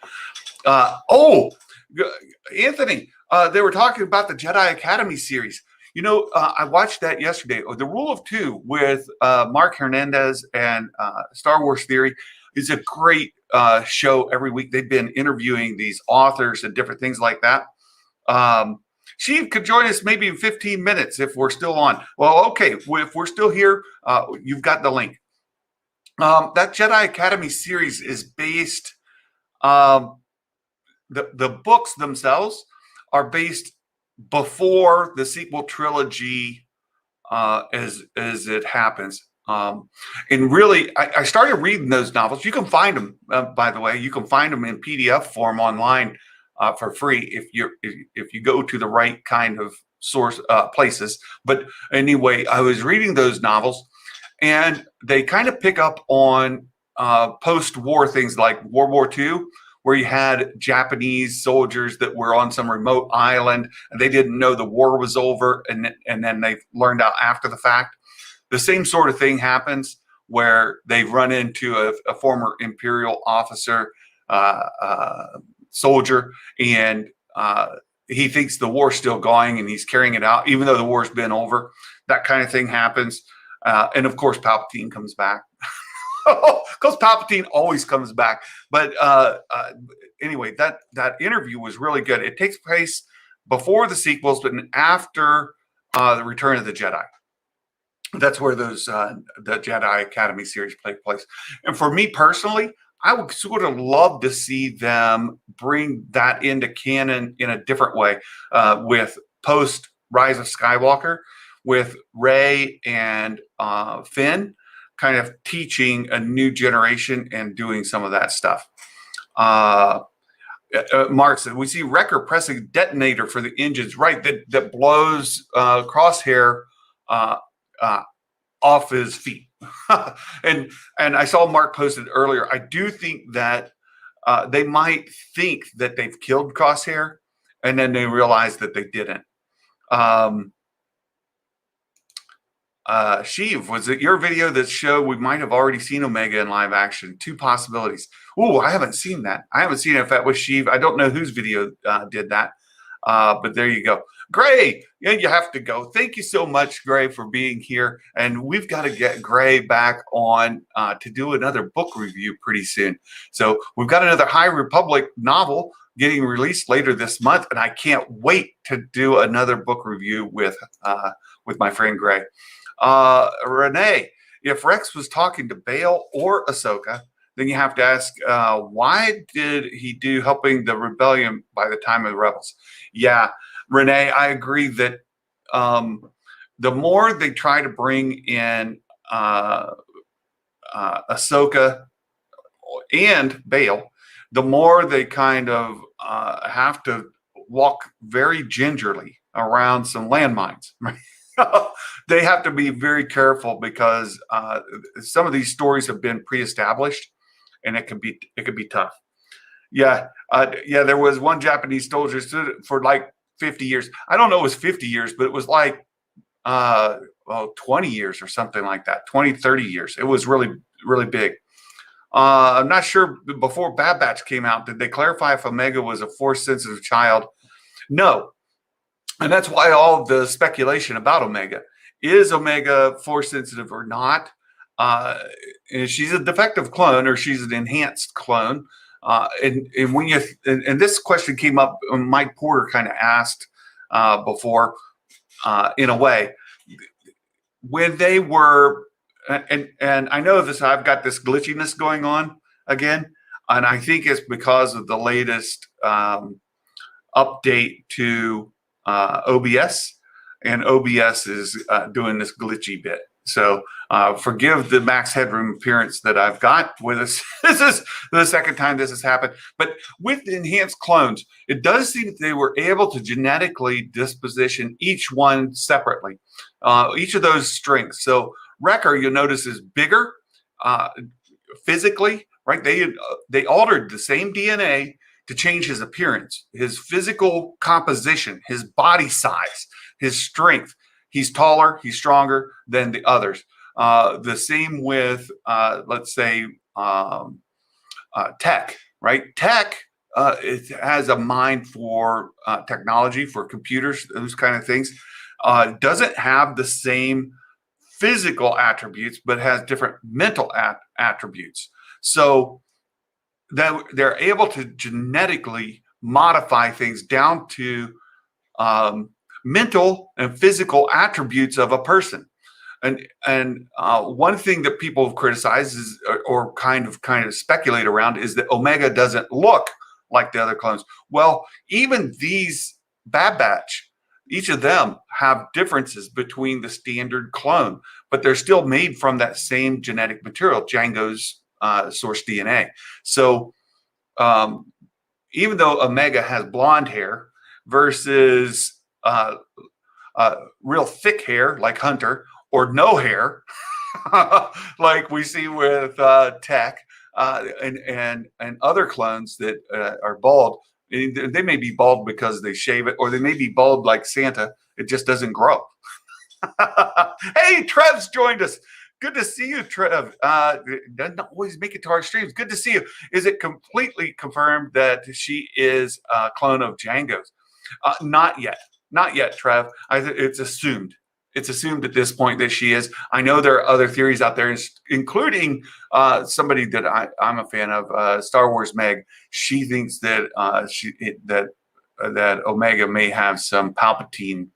Anthony, they were talking about the Jedi Academy series. I watched that yesterday. The Rule of Two with Mark Hernandez and Star Wars Theory is a great show every week. They've been interviewing these authors and different things like that. Sheiv could join us maybe in 15 minutes if we're still on. Well, okay. If we're still here, you've got the link. That Jedi Academy series is based, the books themselves are based before the sequel trilogy as it happens. And really, I started reading those novels. You can find them, by the way. You can find them in PDF form online for free if you go to the right kind of source places. But anyway, I was reading those novels, and they kind of pick up on post-war things like World War II, where you had Japanese soldiers that were on some remote island, and they didn't know the war was over, and then they learned out after the fact. The same sort of thing happens where they run into a former Imperial officer, soldier, and he thinks the war's still going, and he's carrying it out, even though the war's been over. That kind of thing happens. And of course, Palpatine comes back. Because Palpatine always comes back. But anyway, that interview was really good. It takes place before the sequels, but after the Return of the Jedi. That's where those the Jedi Academy series take place. And for me personally, I would sort of love to see them bring that into canon in a different way, with post Rise of Skywalker, with Rey and Finn kind of teaching a new generation and doing some of that stuff. Mark said, we see Wrecker pressing detonator for the engines, right, that blows Crosshair off his feet. and I saw Mark posted earlier. I do think that they might think that they've killed Crosshair, and then they realize that they didn't. Sheiv, was it your video that showed we might have already seen Omega in live action? Two possibilities. Ooh, I haven't seen that. I haven't seen it if that was Sheiv. I don't know whose video did that. But there you go. Gray, yeah, you have to go. Thank you so much, Gray, for being here. And we've got to get Gray back on to do another book review pretty soon. So we've got another High Republic novel getting released later this month, and I can't wait to do another book review with my friend Gray. Renee, if Rex was talking to Bail or Ahsoka, then you have to ask, why did he do helping the rebellion by the time of the Rebels? Yeah, Renee, I agree that the more they try to bring in Ahsoka and Bail, the more they kind of have to walk very gingerly around some landmines, right? They have to be very careful because some of these stories have been pre-established, and it could be tough. Yeah. Yeah. There was one Japanese soldier stood for like 50 years. I don't know it was 50 years, but it was like 20 years or something like that, 20, 30 years. It was really, really big. I'm not sure before Bad Batch came out, did they clarify if Omega was a force sensitive child? No. And that's why all the speculation about Omega. Is Omega force sensitive or not? And she's a defective clone or she's an enhanced clone. And when and this question came up, Mike Porter kind of asked before, in a way, when they were, and I know this, I've got this glitchiness going on again, and I think it's because of the latest update to OBS, and OBS is doing this glitchy bit. So forgive the max headroom appearance that I've got with this. This is the second time this has happened. But with enhanced clones, it does seem that they were able to genetically disposition each one separately, each of those strengths. So Wrecker, you'll notice, is bigger physically, right? They altered the same DNA to change his appearance, his physical composition, his body size, his strength. He's taller, he's stronger than the others. The same with, let's say, Tech, right? Tech it has a mind for technology, for computers, those kind of things. Doesn't have the same physical attributes, but has different mental attributes. So that they're able to genetically modify things down to mental and physical attributes of a person. And one thing that people have criticized is, or kind of speculate around, is that Omega doesn't look like the other clones. Well, even these Bad Batch, each of them have differences between the standard clone, but they're still made from that same genetic material, Django's source DNA. So even though Omega has blonde hair versus real thick hair like Hunter, or no hair like we see with Tech and other clones that are bald. They may be bald because they shave it, or they may be bald like Santa. It just doesn't grow. Hey, Trev's joined us. Good to see you, Trev. Doesn't always make it to our streams. Good to see you. Is it completely confirmed that she is a clone of Django's? Not yet. Not yet, Trev. It's assumed. It's assumed at this point that she is. I know there are other theories out there, including somebody that I'm a fan of, Star Wars Meg. She thinks that that Omega may have some Palpatine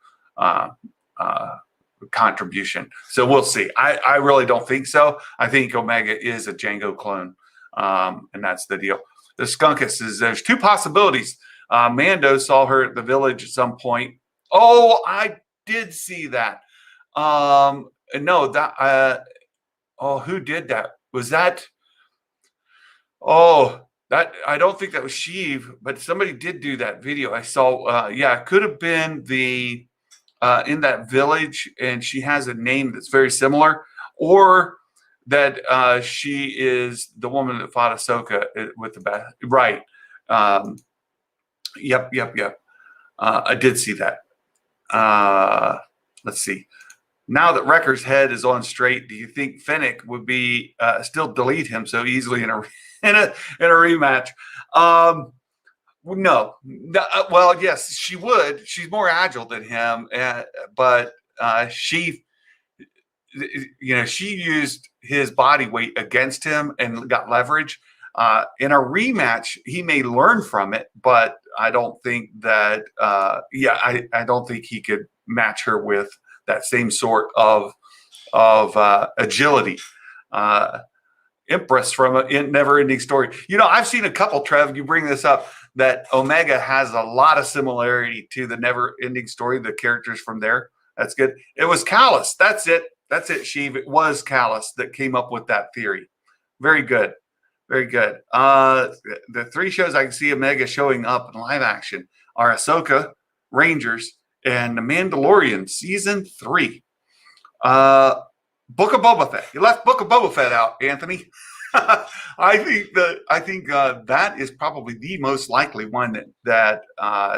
contribution. So we'll see. I really don't think so. I think Omega is a Django clone, and that's the deal. The Skunkus says there's two possibilities. Mando saw her at the village at some point. Oh, I did see that. No, that. Who did that? Was that? Oh, that I don't think that was Sheiv, but somebody did do that video. I saw. Yeah, it could have been the in that village, and she has a name that's very similar, or that she is the woman that fought Ahsoka with the bat. Right. Yep. I did see that. Let's see. Now that Wrecker's head is on straight, do you think Fennec would be still delete him so easily in a rematch? No. Well, yes, she would. She's more agile than him, but she used his body weight against him and got leverage. In a rematch, he may learn from it, but I don't think that. I don't think he could match her with that same sort of agility. Empress from a never-ending story. I've seen a couple, Trev, you bring this up, that Omega has a lot of similarity to the never-ending story, the characters from there. That's good. It was Callus. That's it, Sheiv. It was Callus that came up with that theory. Very good. Very good. The three shows I can see Omega showing up in live action are Ahsoka, Rangers, and The Mandalorian Season 3. Book of Boba Fett. You left Book of Boba Fett out, Anthony. I think that is probably the most likely one that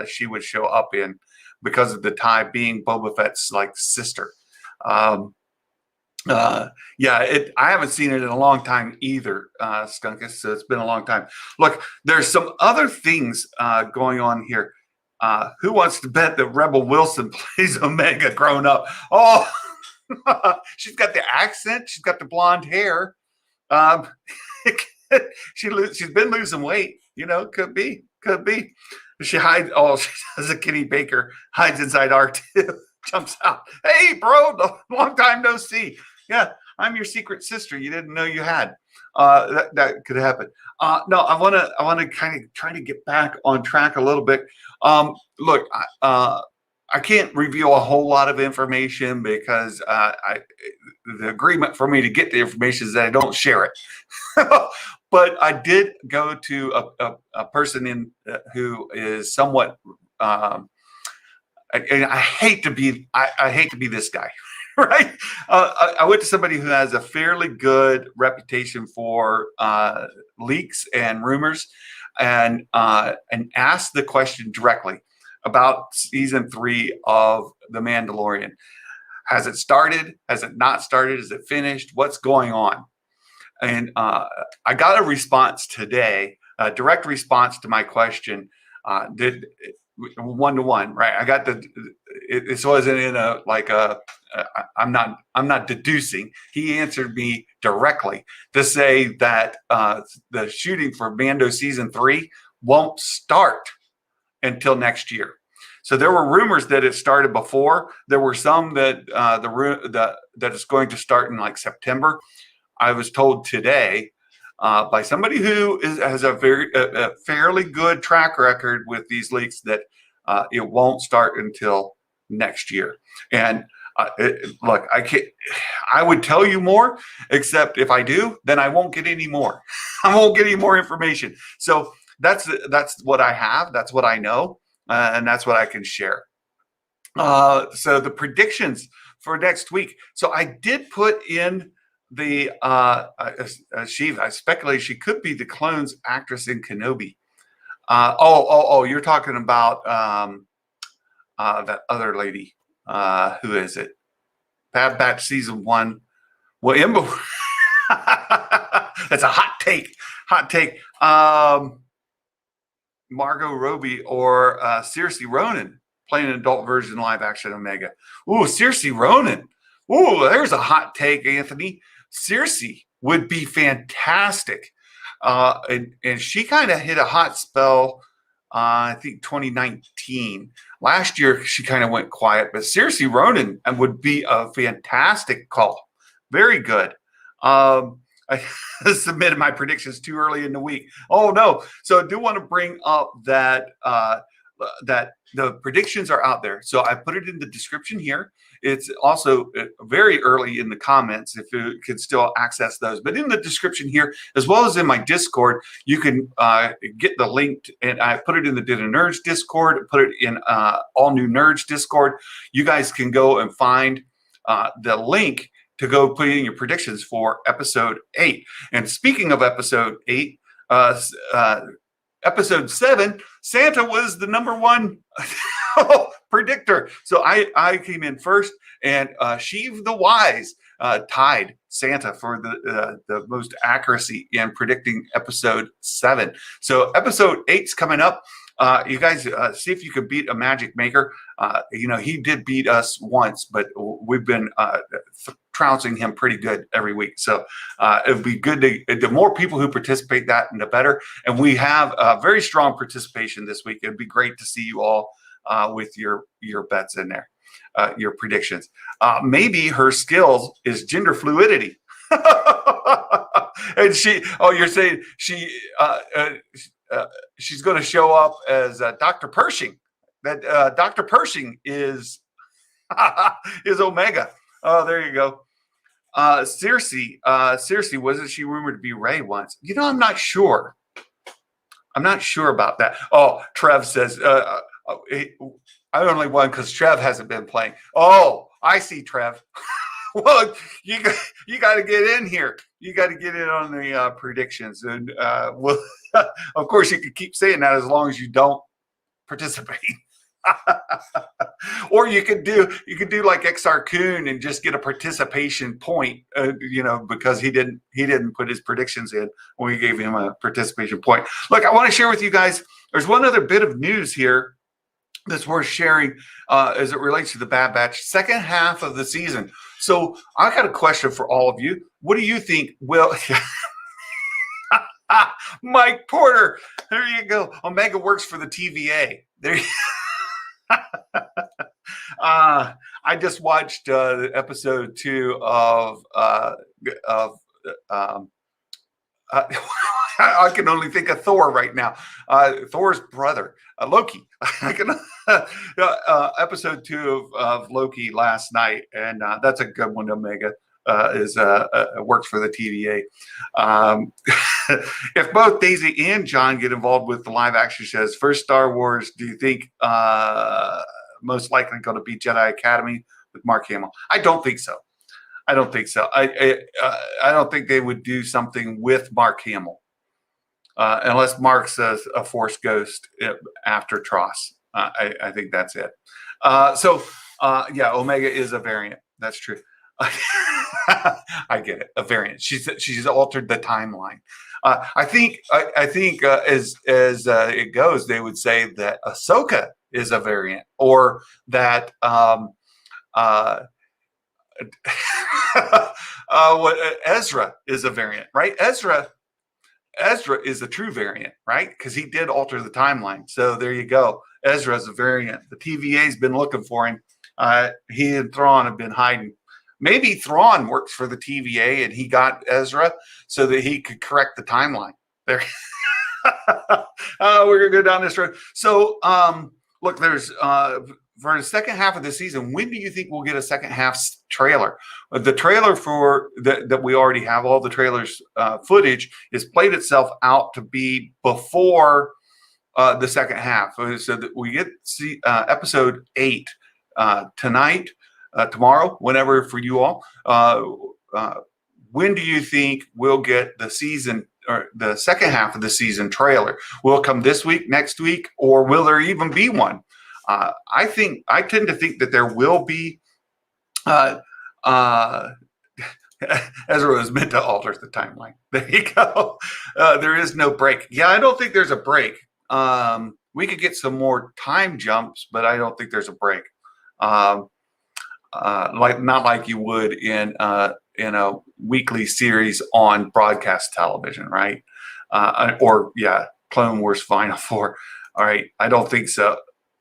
she would show up in because of the tie being Boba Fett's like sister. Um, yeah, I haven't seen it in a long time either, Skunkus. So it's been a long time. Look, there's some other things going on here. Who wants to bet that Rebel Wilson plays Omega grown up? Oh, she's got the accent. She's got the blonde hair. Um, she's been losing weight. You know, could be. She hides. Oh, she does a Kenny Baker, hides inside R2, jumps out. Hey, bro, long time no see. Yeah, I'm your secret sister. You didn't know you had. That could happen. No, I want to kind of try to get back on track a little bit. Look, I can't reveal a whole lot of information because the agreement for me to get the information is that I don't share it. But I did go to a person who is somewhat. And I hate to be this guy, right? I went to somebody who has a fairly good reputation for leaks and rumors, and asked the question directly about season 3 of The Mandalorian. Has it started? Has it not started? Is it finished? What's going on? And I got a response today, a direct response to my question. Did 1-to-1, right? I got this wasn't in I'm not deducing. He answered me directly to say that the shooting for Mando season 3 won't start until next year. So there were rumors that it started before. There were some that that it's going to start in like September. I was told today by somebody who has a fairly good track record with these leaks that it won't start until next year. And look, I would tell you more, except if I do, then I won't get any more. I won't get any more information. So that's what I have. That's what I know, and that's what I can share. So the predictions for next week. So I did put in the Sheiv. I speculate she could be the clone's actress in Kenobi. You're talking about that other lady. Who is it? Bad Batch season 1. Well, Emma. That's a hot take. Margot Robbie or Saoirse Ronan playing an adult version live action Omega. Ooh, Saoirse Ronan. Ooh, there's a hot take, Anthony. Saoirse would be fantastic. And she kind of hit a hot spell, I think 2019. Last year, she kind of went quiet, but Saoirse Ronan would be a fantastic call. Very good. I submitted my predictions too early in the week. Oh, no. So I do want to bring up that that the predictions are out there. So I put it in the description here. It's also very early in the comments if you can still access those. But in the description here, as well as in my Discord, you can get the link. And I put it in the Did a Nerds Discord, put it in All New Nerds Discord. You guys can go and find the link to go put in your predictions for episode 8. And speaking of episode 8, episode 7, Santa was the number 1 predictor. So I came in first, and Sheiv the Wise tied Santa for the most accuracy in predicting episode 7. So episode 8's coming up. You guys see if you can beat a magic maker. He did beat us once, but we've been trouncing him pretty good every week. So it would be good the more people who participate, the better. And we have very strong participation this week. It'd be great to see you all with your bets in there, your predictions. Maybe her skills is gender fluidity. And you're saying she's going to show up as Dr. Pershing. That Dr. Pershing is Omega. Oh, there you go. Saoirse, wasn't she rumored to be Rey once? I'm not sure. I'm not sure about that. Oh, Trev says, I only won because Trev hasn't been playing. Oh, I see, Trev. Well, you got to get in here. You got to get in on the predictions, and well, of course, you can keep saying that as long as you don't participate. Or you could do like XR Coon and just get a participation point, because he didn't put his predictions in when we gave him a participation point. Look, I want to share with you guys. There's one other bit of news here that's worth sharing as it relates to the Bad Batch second half of the season. So I got a question for all of you. What do you think? Well, Mike Porter, there you go. Omega works for the TVA. There you I just watched episode 2 of I can only think of Thor right now. Thor's brother, Loki. I can episode 2 of Loki last night, and that's a good one. Omega works for the TVA. If both Daisy and John get involved with the live action shows, first Star Wars, do you think most likely going to be Jedi Academy with Mark Hamill? I don't think so. I don't think they would do something with Mark Hamill unless Mark's a Force ghost after Tross. I think that's it. Yeah, Omega is a variant. That's true. I get it. A variant. She's altered the timeline. I think as it goes, they would say that Ahsoka is a variant, or that Ezra is a variant, right? Ezra is a true variant, right? Because he did alter the timeline. So there you go. Ezra is a variant. The TVA's been looking for him. He and Thrawn have been hiding. Maybe Thrawn works for the TVA and he got Ezra so that he could correct the timeline. There. We're going to go down this road. So, look, there's for the second half of the season, when do you think we'll get a second half trailer? The trailer for that we already have, all the trailers footage is played itself out to be before the second half. So that we get episode 8 tonight. Tomorrow, whenever for you all, when do you think we'll get the season or the second half of the season trailer? Will it come this week, next week, or will there even be one? I tend to think that there will be. Ezra was meant to alter the timeline. There you go. There is no break. Yeah, I don't think there's a break. We could get some more time jumps, but I don't think there's a break. Not like you would in a weekly series on broadcast television, right? Or Clone Wars Final Four. All right, I don't think so.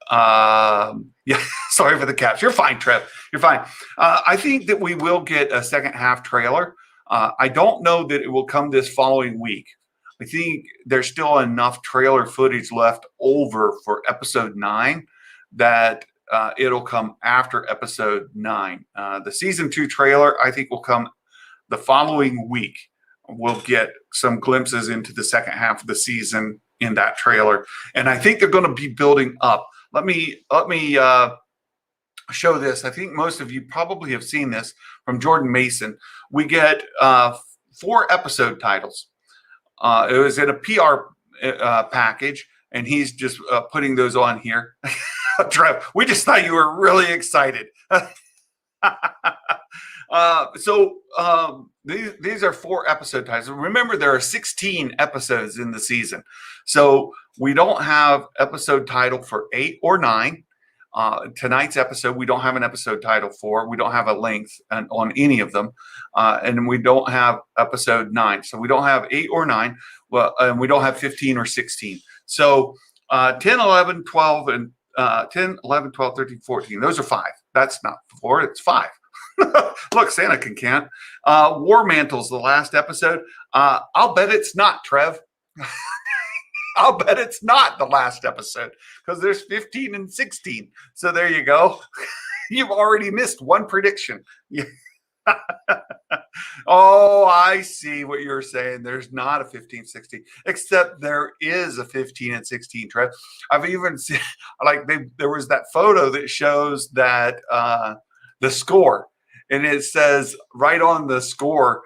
Yeah, sorry for the caps. You're fine, Trev. You're fine. I think that we will get a second half trailer. I don't know that it will come this following week. I think there's still enough trailer footage left over for episode 9 that it'll come after episode 9. The season 2 trailer, I think, will come the following week. We'll get some glimpses into the second half of the season in that trailer, and I think they're going to be building up. Let me show this. I think most of you probably have seen this from Jordan Mason. We get 4 episode titles. It was in a PR package, and he's just putting those on here. Trev, we just thought you were really excited. These are 4 episode titles. Remember, there are 16 episodes in the season. So we don't have episode title for 8 or 9. Tonight's episode, we don't have an episode title for. We don't have a length on any of them. And we don't have episode 9. So we don't have 8 or 9. Well, and we don't have 15 or 16. So 10, 11, 12, and 10, 11, 12, 13, 14. Those are 5. That's not 4. It's 5. Look, Santa can count. War Mantle's the last episode. I'll bet it's not, Trev. I'll bet it's not the last episode because there's 15 and 16. So there you go. You've already missed one prediction. Oh, I see what you're saying. There's not a 15, 16, except there is a 15 and 16, Trev. I've even seen, there was that photo that shows that the score, and it says right on the score,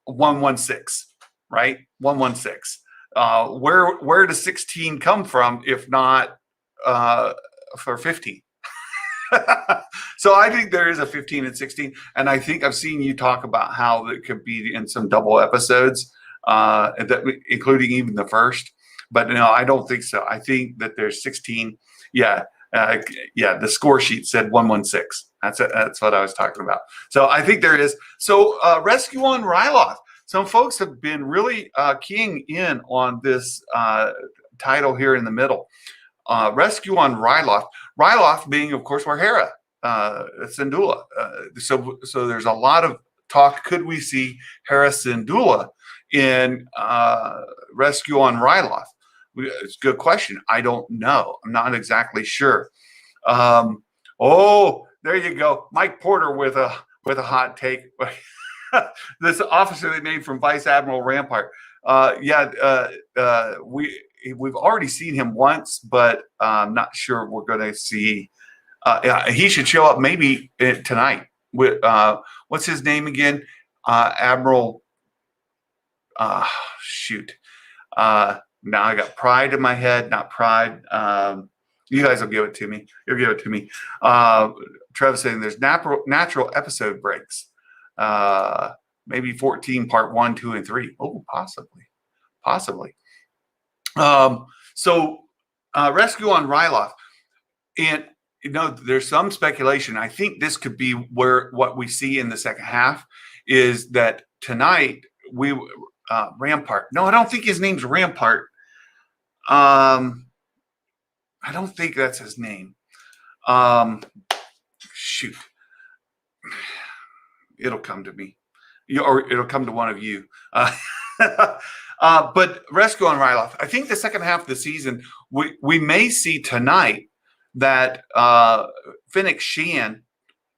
116, right? 116. Where does 16 come from if not for 15? So I think there is a 15 and 16, and I think I've seen you talk about how it could be in some double episodes, including even the first. But no, I don't think so. I think that there's 16. Yeah, the score sheet said 116. That's what I was talking about. So I think there is. So Rescue on Ryloth. Some folks have been really keying in on this title here in the middle. Rescue on Ryloth. Ryloth being, of course, where Hera, Syndulla. So there's a lot of talk. Could we see Hera Syndulla in Rescue on Ryloth? It's a good question. I don't know. I'm not exactly sure. Oh, there you go, Mike Porter with a hot take. This officer they named from Vice Admiral Rampart. We've already seen him once, but I'm not sure we're going to see. He should show up maybe tonight. With what's his name again? Admiral. Shoot. Now I got Pride in my head, not Pride. You guys will give it to me. You'll give it to me. Trevor's saying there's natural episode breaks. Maybe 14, part 1, 2, and 3. Oh, possibly. So Rescue on Ryloth. And, there's some speculation. I think this could be what we see in the second half is that tonight Rampart. No, I don't think his name's Rampart. I don't think that's his name. Shoot. It'll come to me. Or it'll come to one of you. But Rescue on Ryloth. I think the second half of the season, we may see tonight that Fennec Shand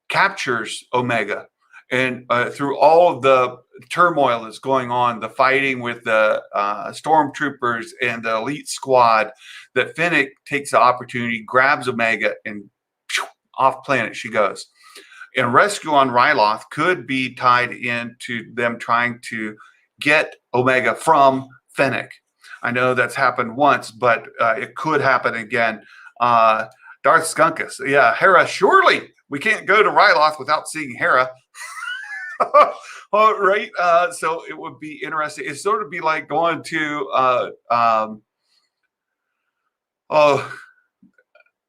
captures Omega. And through all of the turmoil that's going on, the fighting with the stormtroopers and the elite squad, that Fennec takes the opportunity, grabs Omega, and off planet she goes. And Rescue on Ryloth could be tied into them trying to get Omega from Fennec. I know that's happened once, but it could happen again. Darth Skunkus. Yeah, Hera, surely we can't go to Ryloth without seeing Hera. All right. So it would be interesting. It's sort of be like going to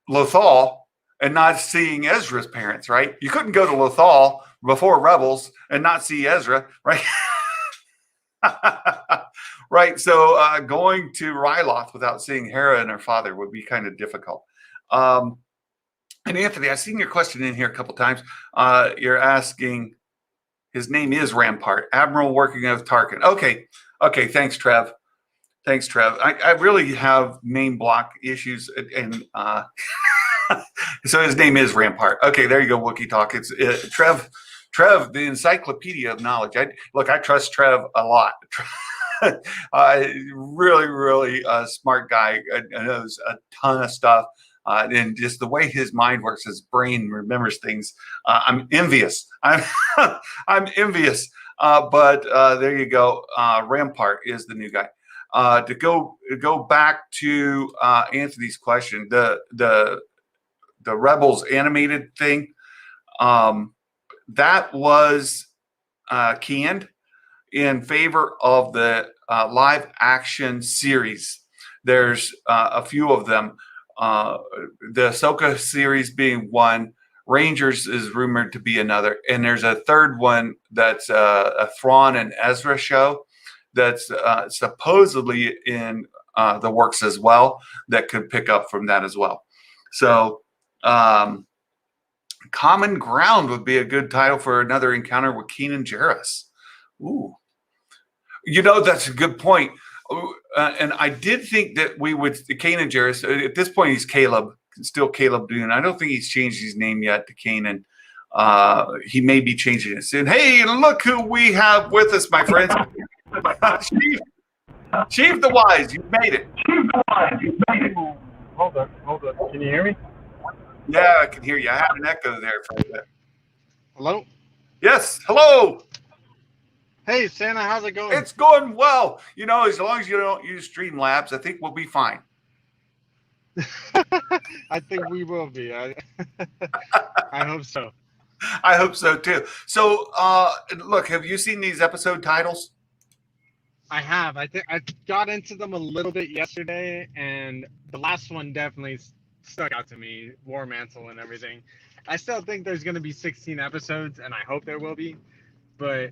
Lothal and not seeing Ezra's parents, right? You couldn't go to Lothal before Rebels and not see Ezra, right? Right. So going to Ryloth without seeing Hera and her father would be kind of difficult. And Anthony, I've seen your question in here a couple times. You're asking, his name is Rampart, Admiral working with Tarkin. Okay. Thanks, Trev. I really have name block issues, and so his name is Rampart. Okay, there you go, Wookiee Talk. It's Trev, the encyclopedia of knowledge. I trust Trev a lot. Really smart guy, knows a ton of stuff. And just the way his mind works, his brain remembers things. I'm envious. I'm envious. But there you go. Rampart is the new guy. To go back to Anthony's question, the Rebels animated thing, that was canned in favor of the live action series. There's a few of them. The Ahsoka series being one, Rangers is rumored to be another, and there's a third one that's a Thrawn and Ezra show that's supposedly in the works as well, that could pick up from that as well. So Common Ground would be a good title for another encounter with Kanan Jarrus. Ooh, that's a good point. And I did think that we would, Kanan Jarrus, at this point he's Caleb, still Caleb Dune. I don't think he's changed his name yet to Kanan. He may be changing it soon. Hey, look who we have with us, my friends. Sheiv the Wise, you made it. Hold on. Can you hear me? Yeah, I can hear you. I had an echo there for a bit. Hello? Yes, hello. Hey, Santa, how's it going? It's going well. As long as you don't use Streamlabs, I think we'll be fine. I think we will be. I hope so. I hope so too. So, look, have you seen these episode titles? I have. I think I got into them a little bit yesterday, and the last one definitely stuck out to me, War Mantle and everything. I still think there's going to be 16 episodes, and I hope there will be. But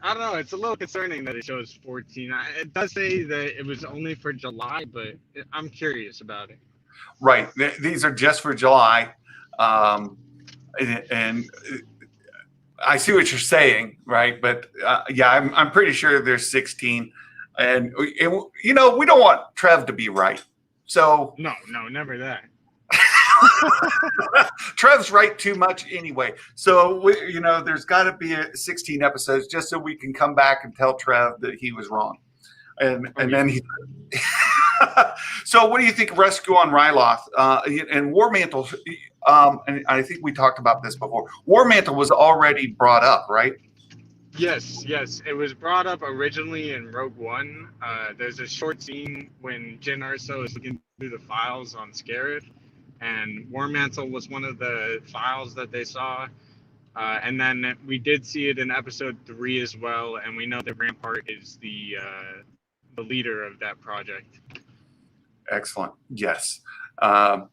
I don't know, it's a little concerning that it shows 14. It does say that it was only for July, but I'm curious about it. Right. These are just for July. And I see what you're saying, right? But yeah, I'm pretty sure there's 16. And, we don't want Trev to be right. So No, never that. Trev's right too much anyway. So there's got to be 16 episodes just so we can come back and tell Trev that he was wrong. And then he. So what do you think of Rescue on Ryloth and War Mantle? And I think we talked about this before. War Mantle was already brought up, right? Yes. It was brought up originally in Rogue One. There's a short scene when Jyn Erso is looking through the files on Scarif, and War Mantle was one of the files that they saw. And then we did see it in episode 3 as well, and we know that Rampart is the leader of that project. Excellent. Yes. And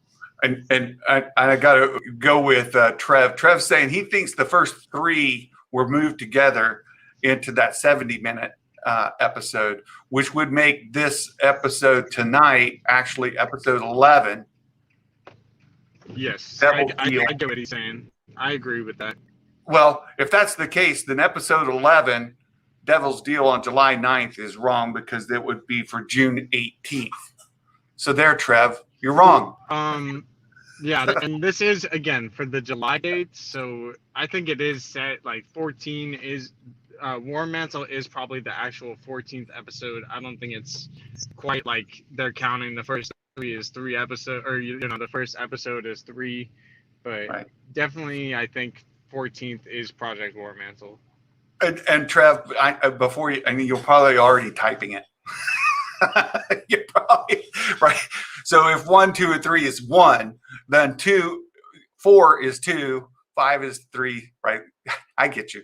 I got to go with Trev. Trev's saying he thinks the first 3 were moved together into that 70-minute episode, which would make this episode tonight actually episode 11. Yes, I get what he's saying. I agree with that. Well, if that's the case, then episode 11, Devil's Deal on July 9th, is wrong because it would be for June 18th. So there, Trev, you're wrong. Yeah, and this is, again, for the July date, so I think it is set, like 14 is, War Mantle is probably the actual 14th episode. I don't think it's quite like they're counting the first 3 is 3 episodes, or, the first episode is 3, but right. Definitely I think 14th is Project War Mantle. And Trev, you're probably already typing it. You're probably right. So if 1, 2, and 3 is 1, then 4 is 2, 5 is 3. Right? I get you,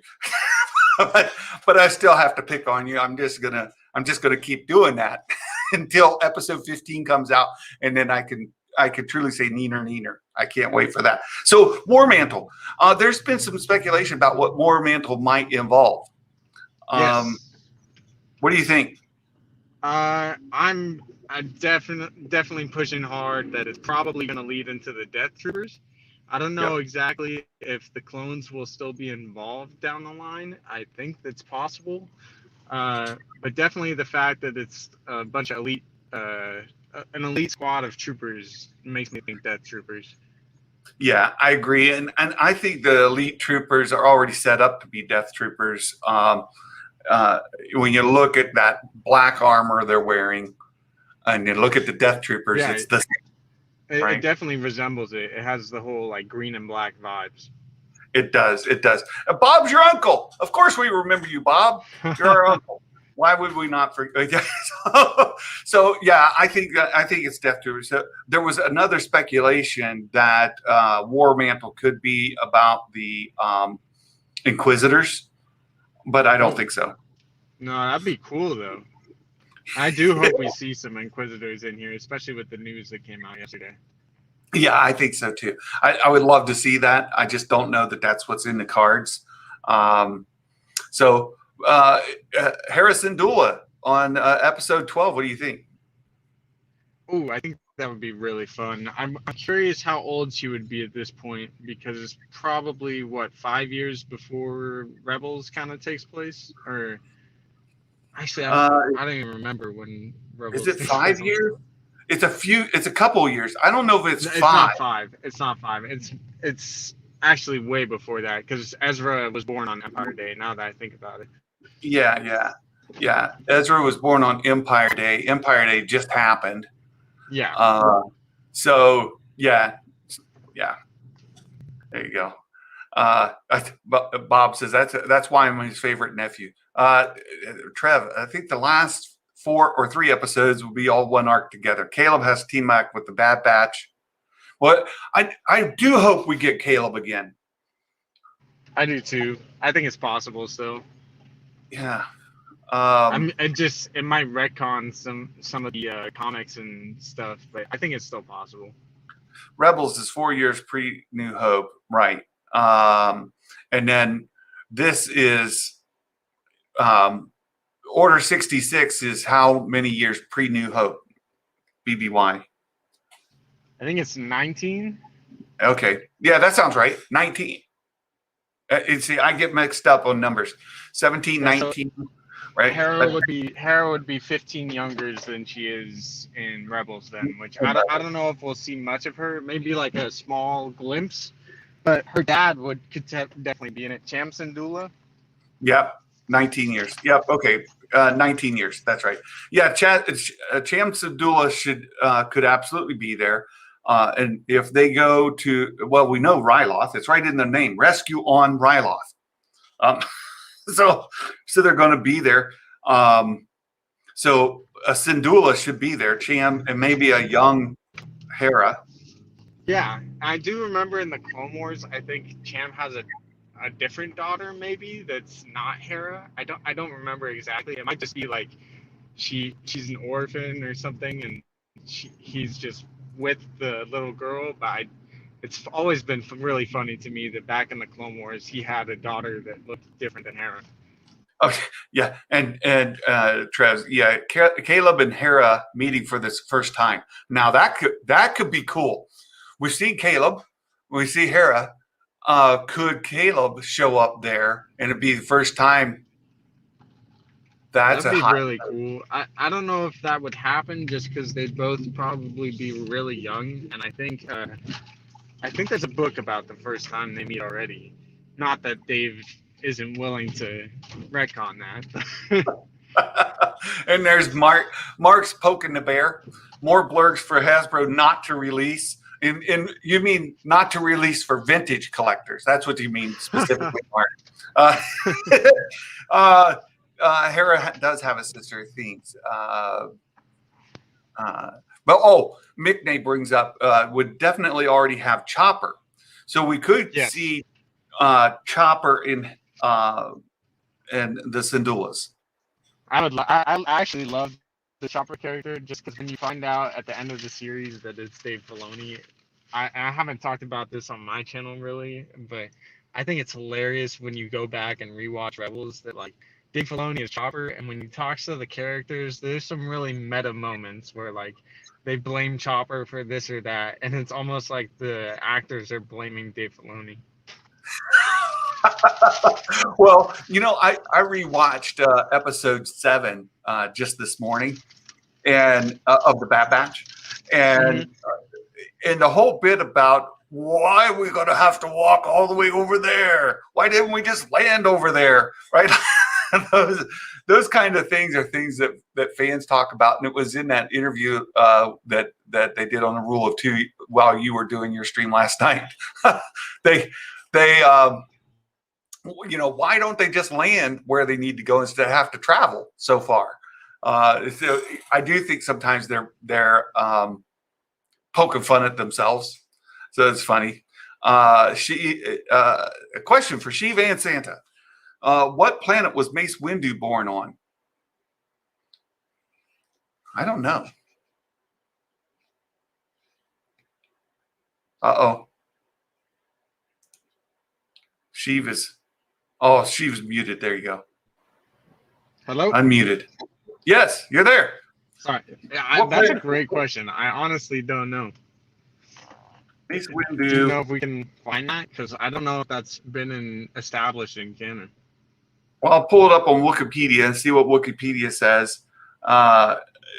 but I still have to pick on you. I'm just gonna keep doing that until episode 15 comes out, and then I can truly say neener. I can't wait for that. So War Mantle. There's been some speculation about what War Mantle might involve. Yes. What do you think? I'm definitely pushing hard that it's probably going to lead into the Death Troopers. I don't know exactly if the clones will still be involved down the line. I think that's possible. But definitely the fact that it's a bunch of an elite squad of troopers makes me think Death Troopers. Yeah, I agree. And I think the elite troopers are already set up to be Death Troopers. When you look at that black armor they're wearing and you look at the Death Troopers, it's the same. It definitely resembles it. It has the whole like green and black vibes. It does. Bob's your uncle. Of course we remember you, Bob. You're our uncle. Why would we not forget? So yeah, I think it's Death Troopers. So there was another speculation that War Mantle could be about the Inquisitors, but I don't think so. No, that'd be cool though. I do hope we see some Inquisitors in here, especially with the news that came out yesterday. Yeah, I think so too. I would love to see that. I just don't know that that's what's in the cards. So Harrison Dula on episode 12. What do you think? Oh, I think that would be really fun. I'm curious how old she would be at this point, because it's probably 5 years before Rebels kind of takes place, or actually, I don't even remember when Rebels. Is it 5 years? It's a couple of years. I don't know if it's 5. It's not 5. It's actually way before that, because Ezra was born on Empire Day. Now that I think about it. Yeah. Ezra was born on Empire Day. Empire Day just happened. Yeah. So yeah. There you go. Bob says that's why I'm his favorite nephew. Trev, I think the last 4 or 3 episodes will be all one arc together. Caleb has to team back with the Bad Batch. Well, I do hope we get Caleb again. I do too. I think it's possible still. Yeah. It might retcon some of the comics and stuff, but I think it's still possible. Rebels is 4 years pre New Hope, right? And then this is Order 66 is how many years pre New Hope? BBY. I think it's 19. Okay, yeah, that sounds right. 19. See, I get mixed up on numbers. 17, 19. Right. Hera would be 15 younger than she is in Rebels then, which I don't know if we'll see much of her. Maybe like a small glimpse, but her dad could definitely be in it. Cham Syndulla. Yep, 19 years. Yep, okay, 19 years. That's right. Yeah, Cham Syndulla could absolutely be there. And if they go to, well, we know Ryloth. It's right in the name. Rescue on Ryloth. So they're going to be there. So a Syndulla should be there, Cham, and maybe a young Hera. Yeah, I do remember in the Clone Wars, I think Cham has a different daughter, maybe that's not Hera. I don't remember exactly. It might just be like she's an orphan or something, and he's just with the little girl. But it's always been really funny to me that back in the Clone Wars, he had a daughter that looked different than Hera. Okay, yeah, and Trev, yeah, Caleb and Hera meeting for this first time. Now that could be cool. We've seen Caleb, we see Hera. Could Caleb show up there and it'd be the first time? That'd be really cool. I don't know if that would happen just because they'd both probably be really young, and I think there's a book about the first time they meet already. Not that Dave isn't willing to retcon that. And there's Mark's poking the bear. More blurgs for Hasbro not to release. You mean not to release for vintage collectors? That's what you mean specifically, Mark. Hera does have a sister, Themes. But Mickney brings up would definitely already have Chopper, so we could see Chopper in the Syndullas. I actually love the Chopper character just because when you find out at the end of the series that it's Dave Filoni, I haven't talked about this on my channel really, but I think it's hilarious when you go back and rewatch Rebels that like Dave Filoni is Chopper, and when he talks to the characters, there's some really meta moments where like they blame Chopper for this or that, and it's almost like the actors are blaming Dave Filoni. Well, I rewatched episode 7 just this morning, and of the Bad Batch, and and the whole bit about why are we going to have to walk all the way over there? Why didn't we just land over there? Right? those kind of things are things that fans talk about, and it was in that interview that they did on the Rule of Two while you were doing your stream last night. they why don't they just land where they need to go instead of have to travel so far? So I do think sometimes they're poking fun at themselves, so it's funny. A question for Sheiv and Santa. What planet was Mace Windu born on? I don't know. Sheiv is muted. There you go. Hello? Unmuted. Yes, you're there. Sorry. Yeah, that's a great question. I honestly don't know. Mace Windu. Do you know if we can find that? Because I don't know if that's been established in canon. Well, I'll pull it up on Wikipedia and see what Wikipedia says.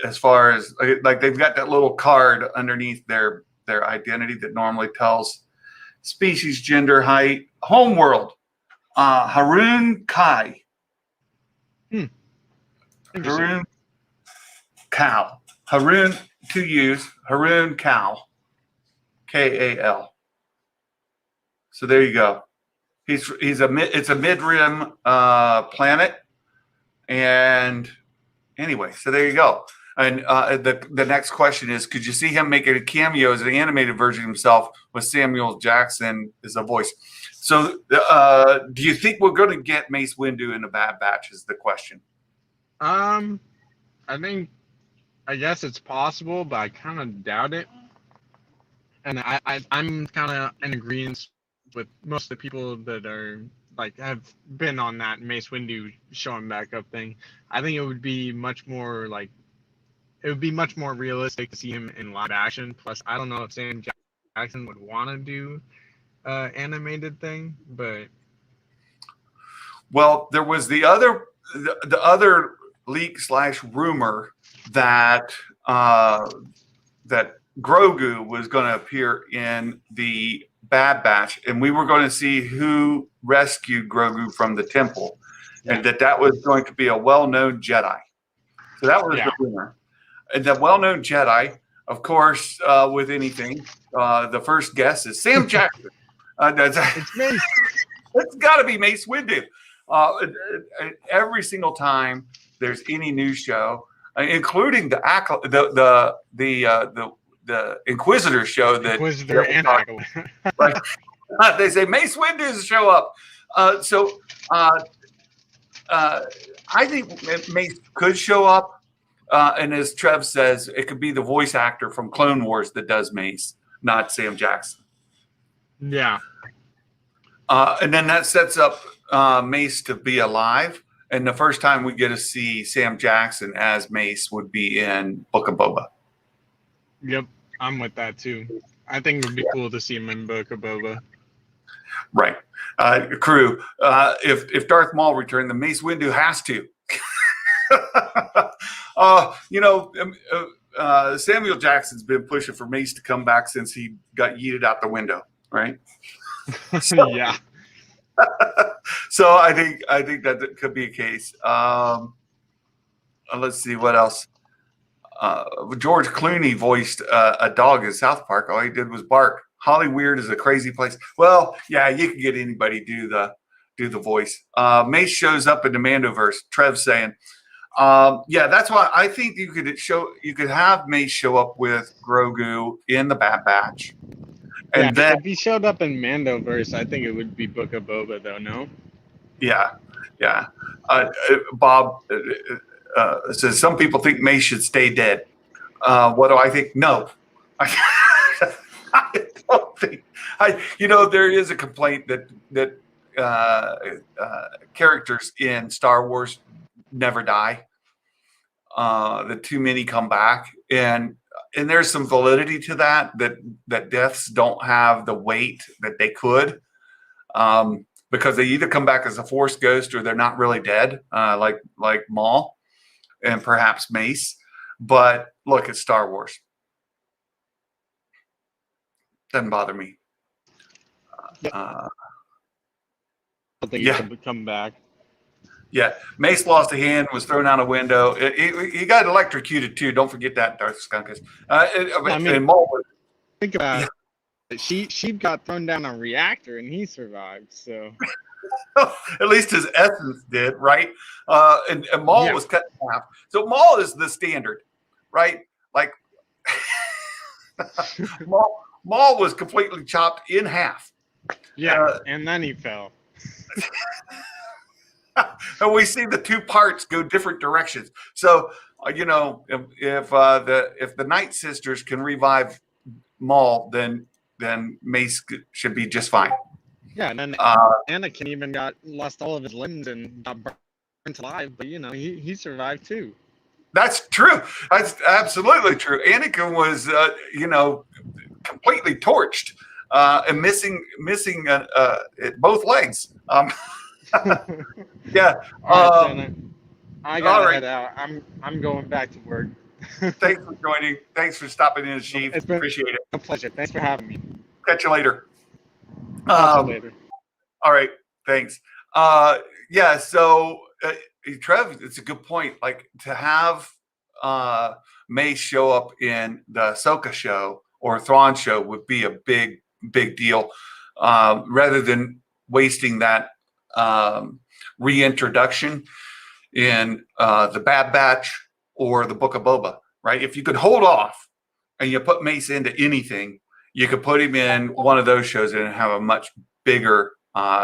As far as like they've got that little card underneath their identity that normally tells species, gender, height, homeworld. Harun Kai. Harun Kal. Harun, 2 U's. Harun Kal. Kal. So there you go. It's a mid-rim planet, and anyway, so there you go. And the next question is, could you see him making a cameo as an animated version of himself with Samuel Jackson as a voice? So, do you think we're going to get Mace Windu in the Bad Batch? Is the question. I guess it's possible, but I kind of doubt it. And I'm kind of in agreement with most of the people that are have been on that Mace Windu showing back up thing. I think it would be much more realistic to see him in live action. Plus, I don't know if Sam Jackson would want to do animated thing, but well, there was the other leak / rumor that that Grogu was going to appear in the Bad Batch, and we were going to see who rescued Grogu from the temple, and that was going to be a well-known Jedi. So that was the rumor. And the well-known Jedi, of course, with anything, the first guess is Sam Jackson. it's Mace. It's got to be Mace Windu. Every single time there's any news show, including the Inquisitor show, Inquisitor and Acolyte. They say Mace Windu show up. I think Mace could show up, and as Trev says, it could be the voice actor from Clone Wars that does Mace, not Sam Jackson. Yeah. And then that sets up Mace to be alive. And the first time we get to see Sam Jackson as Mace would be in Book of Boba. Yep, I'm with that too. I think it would be cool to see him in Book of Boba. Right. Crew, if Darth Maul returned, then Mace Windu has to. Samuel Jackson's been pushing for Mace to come back since he got yeeted out the window, right? Yeah. So I think that could be a case. Let's see what else. George Clooney voiced a dog in South Park. All he did was bark. Hollyweird is a crazy place. Well, yeah, you can get anybody do the voice. Mace shows up in the Mandoverse. Trev's saying, that's why I think you could have Mace show up with Grogu in the Bad Batch. And then if he showed up in Mandoverse, I think it would be Book of Boba, though. No. Yeah. Bob says some people think Mace should stay dead. What do I think? No, I don't think. There is a complaint that characters in Star Wars never die. That too many come back, and there's some validity to that deaths don't have the weight that they could, because they either come back as a Force ghost or they're not really dead, like Maul and perhaps Mace. But look, it's Star Wars. Doesn't bother me. I think he could come back. Yeah, Mace lost a hand, was thrown out a window. He got electrocuted too. Don't forget that, Darth Skunkus. And Maul was, think about it. She got thrown down a reactor and he survived. So at least his essence did, right? And Maul was cut in half. So Maul is the standard, right? Like Maul was completely chopped in half. Yeah, and then he fell. And we see the two parts go different directions. So, if the Night Sisters can revive Maul, then Mace should be just fine. Yeah, and then Anakin even lost all of his limbs and got burnt alive, but he survived too. That's true. That's absolutely true. Anakin was completely torched and missing both legs. Yeah. All right, I gotta head out. I'm going back to work. Thanks for joining. Thanks for stopping in, Sheiv. Appreciate it. A pleasure. Thanks for having me. Catch you later. Catch you later. All right. Thanks. So Trev, it's a good point. Like to have Mace show up in the Ahsoka show or Thrawn show would be a big deal, rather than wasting that reintroduction in the Bad Batch or the Book of Boba, right? If you could hold off and you put Mace into anything, you could put him in one of those shows and have a much bigger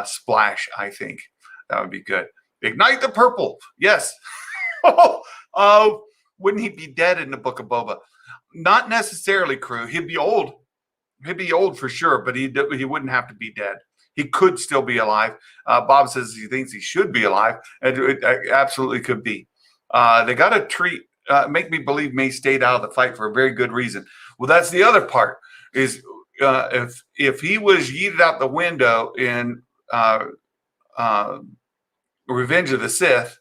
splash, I think. That would be good. Ignite the Purple. Yes. Wouldn't he be dead in the Book of Boba? Not necessarily, crew. He'd be old. He'd be old for sure, but he wouldn't have to be dead. He could still be alive. Bob says he thinks he should be alive. It absolutely could be. They got to make me believe May stayed out of the fight for a very good reason. Well, that's the other part. Is if he was yeeted out the window in Revenge of the Sith,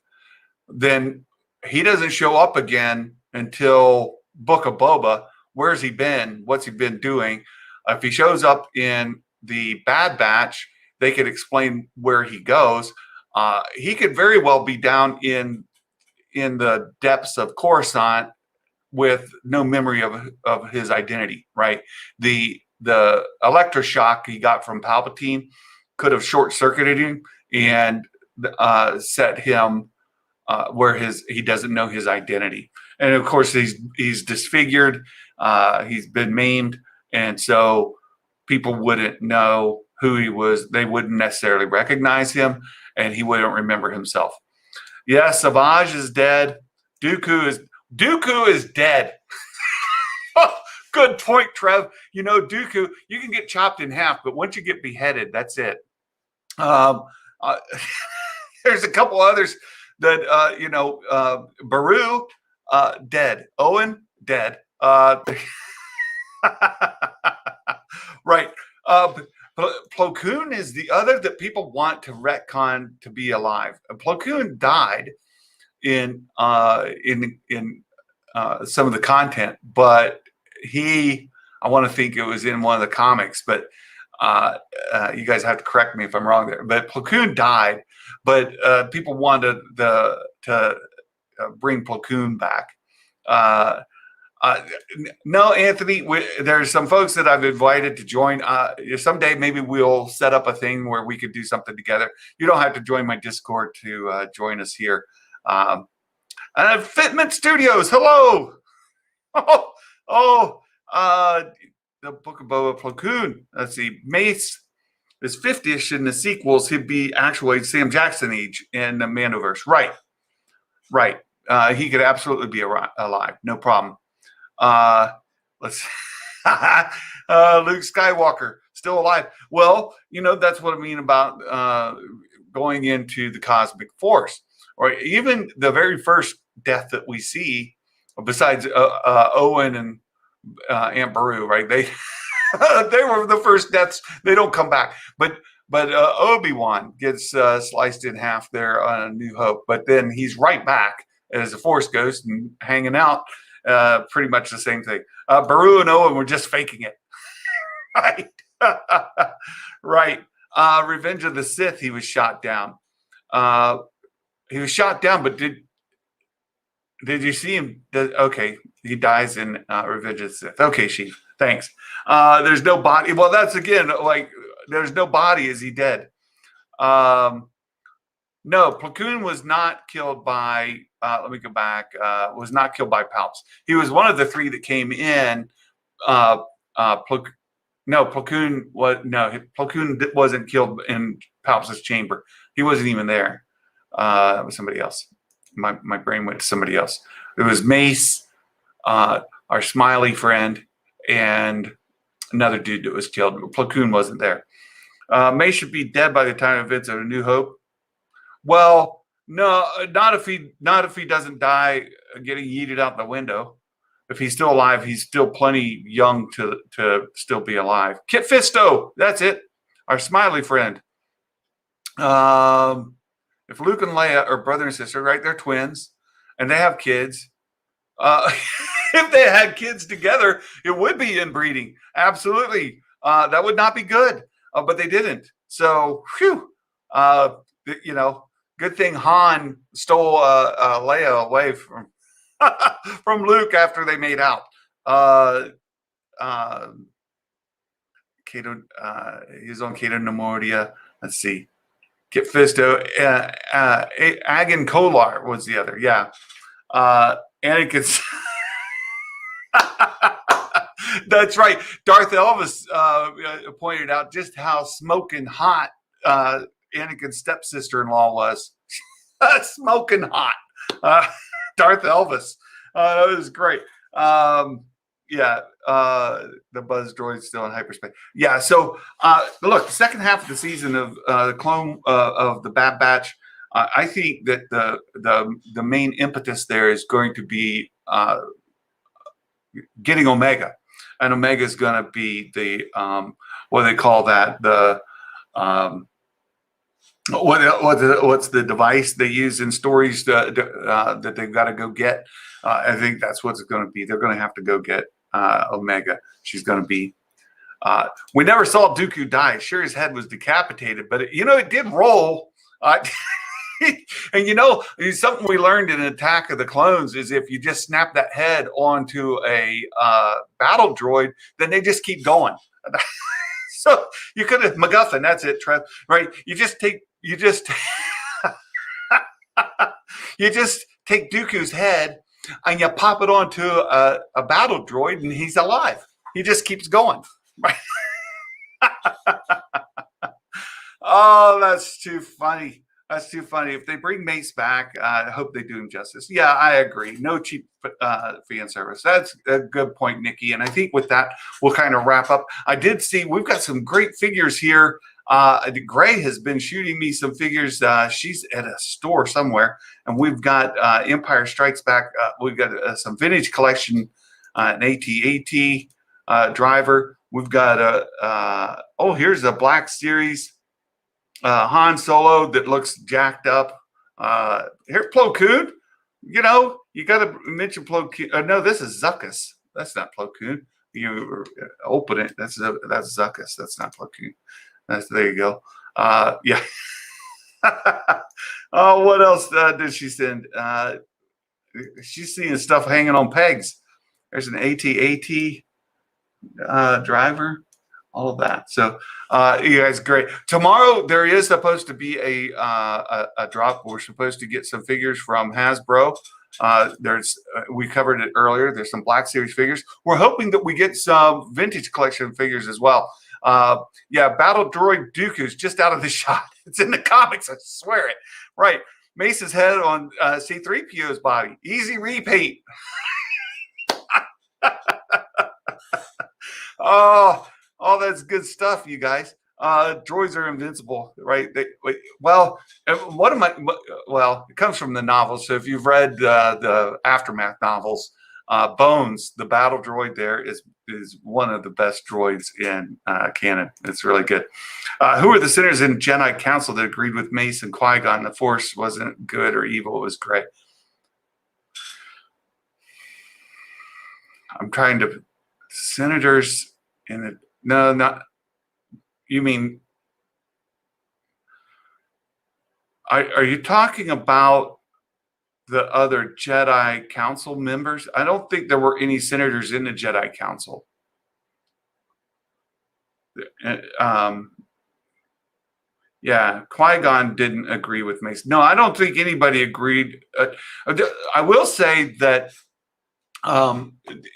then he doesn't show up again until Book of Boba. Where's he been? What's he been doing? If he shows up in the Bad Batch, they could explain where he goes. He could very well be down in the depths of Coruscant with no memory of his identity, right? The electroshock he got from Palpatine could have short-circuited him and set him where he doesn't know his identity. And of course, he's disfigured. He's been maimed. And so people wouldn't know who he was. They wouldn't necessarily recognize him, and he wouldn't remember himself. Yes, Savage is dead. Dooku is dead. Good point, Trev. You know, Dooku, you can get chopped in half, but once you get beheaded, that's it. There's a couple others that, Baru, dead. Owen, dead. Right. Plo Koon is the other that people want to retcon to be alive. Plo Koon died in some of the content, but I want to think it was in one of the comics, but you guys have to correct me if I'm wrong there. But Plo Koon died, but people wanted to bring Plo Koon back. No, Anthony, there's some folks that I've invited to join. Someday maybe we'll set up a thing where we could do something together. You don't have to join my Discord to join us here. Fitment Studios, hello. The Book of Boba, Plo Koon. Let's see, Mace is 50ish in the sequels. He'd be actually Sam Jackson age in the Mandoverse. Right. He could absolutely be alive. No problem. Let's Luke Skywalker still alive. Well, that's what I mean about going into the cosmic force, or even the very first death that we see, besides Owen and Aunt Beru, right? They they were the first deaths. They don't come back, but Obi-Wan gets sliced in half there on A New Hope, but then he's right back as a Force ghost and hanging out. Pretty much the same thing. Beru and Owen were just faking it. Right. Right. Revenge of the Sith, he was shot down. But did you see him? Okay, he dies in Revenge of the Sith. Okay, Sheiv, thanks. There's no body. Well, that's again, like, there's no body. Is he dead? No, Plo Koon was not killed by, let me go back, was not killed by Palps. He was one of the three that came in. Plo Koon wasn't killed in Palps' chamber. He wasn't even there. It was somebody else. My brain went to somebody else. It was Mace, our smiley friend, and another dude that was killed. Plo Koon wasn't there. Mace should be dead by the time of events of A New Hope. Well, no, not if he doesn't die getting yeeted out the window. If he's still alive, he's still plenty young to still be alive. Kit Fisto, that's it. Our smiley friend. If Luke and Leia are brother and sister, right? They're twins, and they have kids. If they had kids together, it would be inbreeding. Absolutely, that would not be good. But they didn't. So, whew. Good thing Han stole Leia away from from Luke after they made out. Kato. He's on Kato Nemoria. Let's see. Kit Fisto. Agan Kolar was the other. Yeah. Anakin. That's right. Darth Elvis pointed out just how smoking hot Anakin's stepsister-in-law was. Smoking hot. Darth Elvis. That was great. The Buzz droid's still in hyperspace. Yeah. So look, the second half of the season of the Clone of the Bad Batch, I think that the main impetus there is going to be getting Omega, and Omega is going to be the what do they call that? The what's the device they use in stories that they've got to go get? I think that's what it's going to be. They're going to have to go get Omega. She's going to be. We never saw Dooku die. Sure, his head was decapitated, but it did roll. And something we learned in Attack of the Clones is if you just snap that head onto a battle droid, then they just keep going. So you could have MacGuffin. That's it, Trev. Right? You just take Dooku's head and you pop it onto a battle droid, and he's alive. He just keeps going. Right? Oh, that's too funny. That's too funny. If they bring Mace back, I hope they do him justice. Yeah, I agree. No cheap fan service. That's a good point, Nikki. And I think with that, we'll kind of wrap up. I did see we've got some great figures here. Gray has been shooting me some figures. She's at a store somewhere, and we've got Empire Strikes Back. We've got some vintage collection, an AT-AT driver. We've got here's a Black Series. Han Solo that looks jacked up. Here, Plo Koon. You got to mention Plo Koon. No, this is Zuckuss. That's not Plo Koon. You open it. That's Zuckuss. That's not Plo Koon. There you go. Yeah. Oh, what else did she send? She's seeing stuff hanging on pegs. There's an AT-AT driver. All of that. So, you guys, great. Tomorrow there is supposed to be a drop. We're supposed to get some figures from Hasbro. We covered it earlier. There's some Black Series figures. We're hoping that we get some vintage collection figures as well. Battle Droid Dooku's just out of the shot. It's in the comics. I swear it. Right. Mace's head on C-3PO's body. Easy repeat. Oh, that's good stuff, you guys. Droids are invincible, right? It comes from the novels. So if you've read the Aftermath novels, Bones, the battle droid there is one of the best droids in canon. It's really good. Who are the sinners in Jedi Council that agreed with Mace and Qui-Gon? The Force wasn't good or evil. It was great. I'm trying to... Senators in it. No, not. You mean? Are you talking about the other Jedi Council members? I don't think there were any senators in the Jedi Council. Qui-Gon didn't agree with Mace. No, I don't think anybody agreed. I will say that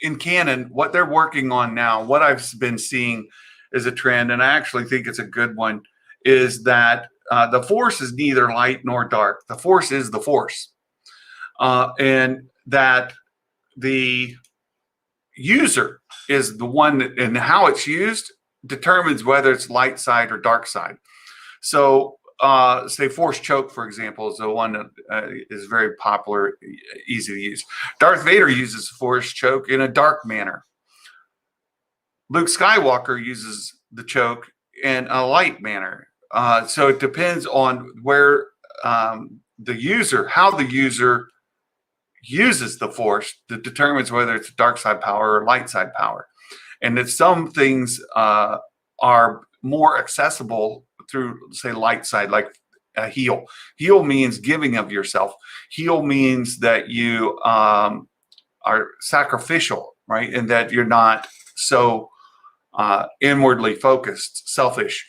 in canon, what they're working on now, what I've been seeing is a trend, and I actually think it's a good one, is that the Force is neither light nor dark. The Force is the Force. And that the user is the one that, and how it's used determines whether it's light side or dark side. So say Force Choke, for example, is the one that is very popular, easy to use. Darth Vader uses Force Choke in a dark manner. Luke Skywalker uses the choke in a light manner. So it depends on where the user, how the user uses the Force that determines whether it's dark side power or light side power. And that some things are more accessible through, say, light side, like a heal. Heal means giving of yourself. Heal means that you are sacrificial, right? And that you're not so inwardly focused, selfish.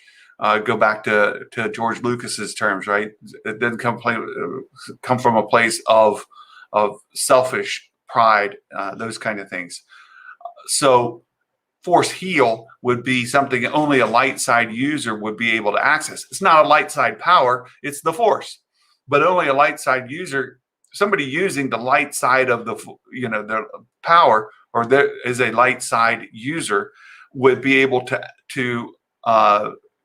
Go back to George Lucas's terms, right? It didn't come from a place of selfish pride, those kind of things. So force heal would be something only a light side user would be able to access. It's not a light side power, it's the force. But only a light side user, somebody using the light side of the power, or there is a light side user, would be able to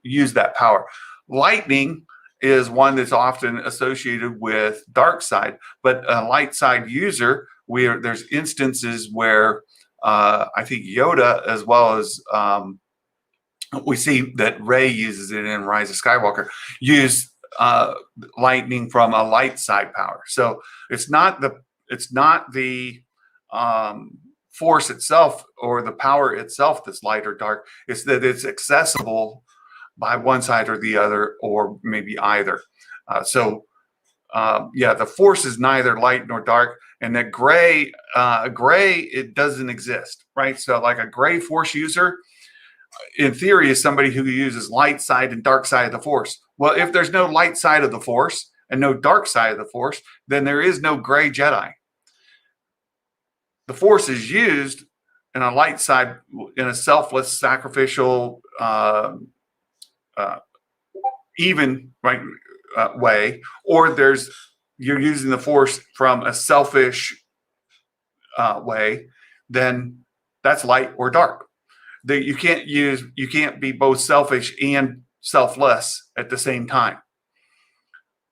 use that power. Lightning is one that's often associated with dark side, but a light side user, there's instances where I think Yoda, as well as we see that Rey uses it in Rise of Skywalker, use lightning from a light side power. So it's not the force itself or the power itself that's light or dark. It's that it's accessible by one side or the other, or maybe either. The force is neither light nor dark, and that gray, it doesn't exist, right? So like a gray force user, in theory, is somebody who uses light side and dark side of the force. Well, if there's no light side of the force and no dark side of the force, then there is no gray Jedi. The force is used in a light side, in a selfless, sacrificial, even right way, or you're using the force from a selfish way, then that's light or dark. You can't be both selfish and selfless at the same time.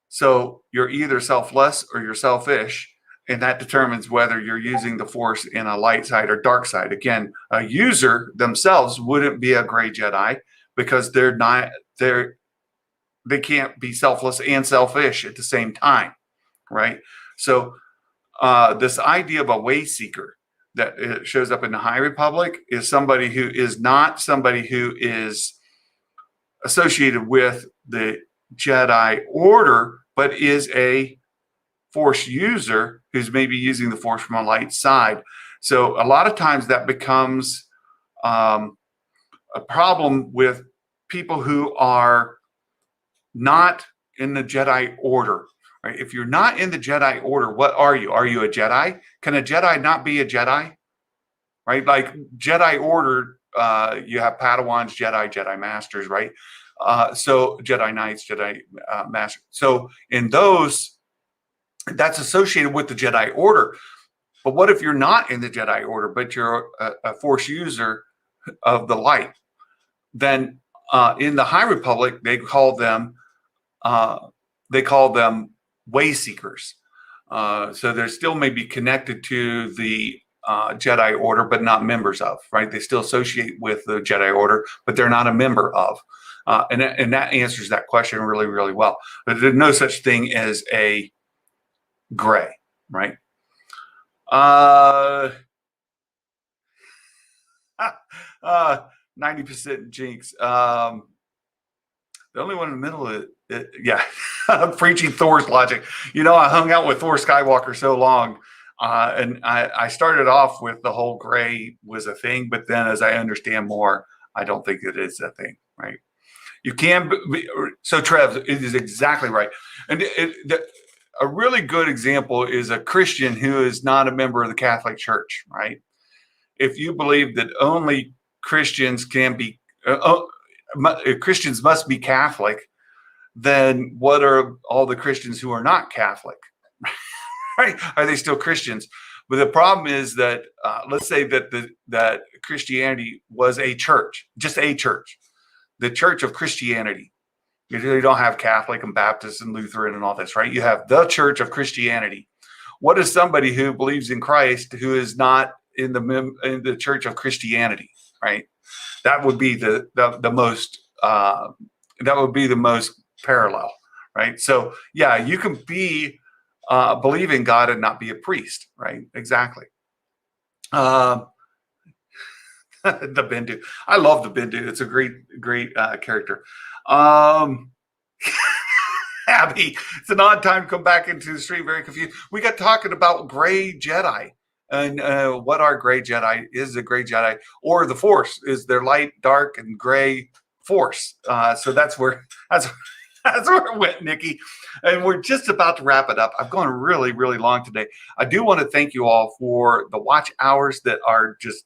So you're either selfless or you're selfish, and that determines whether you're using the force in a light side or dark side. Again, a user themselves wouldn't be a gray Jedi, because they can't be selfless and selfish at the same time, right? So this idea of a way seeker that it shows up in the High Republic is somebody who is not somebody who is associated with the Jedi Order, but is a Force user who's maybe using the Force from a light side. So a lot of times that becomes a problem with people who are not in the Jedi Order. Right? If you're not in the Jedi Order, what are you? Are you a Jedi? Can a Jedi not be a Jedi? Right? Like Jedi Order, you have Padawans, Jedi Masters, right? So Jedi Knights, Jedi Masters. So in those, that's associated with the Jedi Order. But what if you're not in the Jedi Order, but you're a Force user of the light? Then in the High Republic, they call them way seekers. So they're still maybe connected to the Jedi Order, but not members of, right? They still associate with the Jedi Order, but they're not a member of. And that answers that question really, really well. But there's no such thing as a gray, right? 90% Jinx. The only one in the middle is, I'm preaching Thor's logic. I hung out with Thor Skywalker so long, and I started off with the whole gray was a thing, but then as I understand more, I don't think it is a thing, right? You can be, so Trev, it is exactly right. And a really good example is a Christian who is not a member of the Catholic Church, right? If you believe that only Christians can be, Christians must be Catholic, then what are all the Christians who are not Catholic? Right? Are they still Christians? But the problem is that let's say that Christianity was a church, just a church, the Church of Christianity. You don't have Catholic and Baptist and Lutheran and all this, right? You have the Church of Christianity. What is somebody who believes in Christ who is not in the Church of Christianity, right? That would be the most parallel, right? So yeah, you can be believe in God and not be a priest, right? Exactly. The Bendu. I love the Bendu. It's a great character. Abby, it's an odd time to come back into the stream, very confused. We got talking about gray Jedi. and what are gray Jedi? Is a gray Jedi, or the Force? Is there light, dark, and gray Force? So that's where it went, Nikki. And we're just about to wrap it up. I've gone really, really long today. I do want to thank you all for the watch hours that are just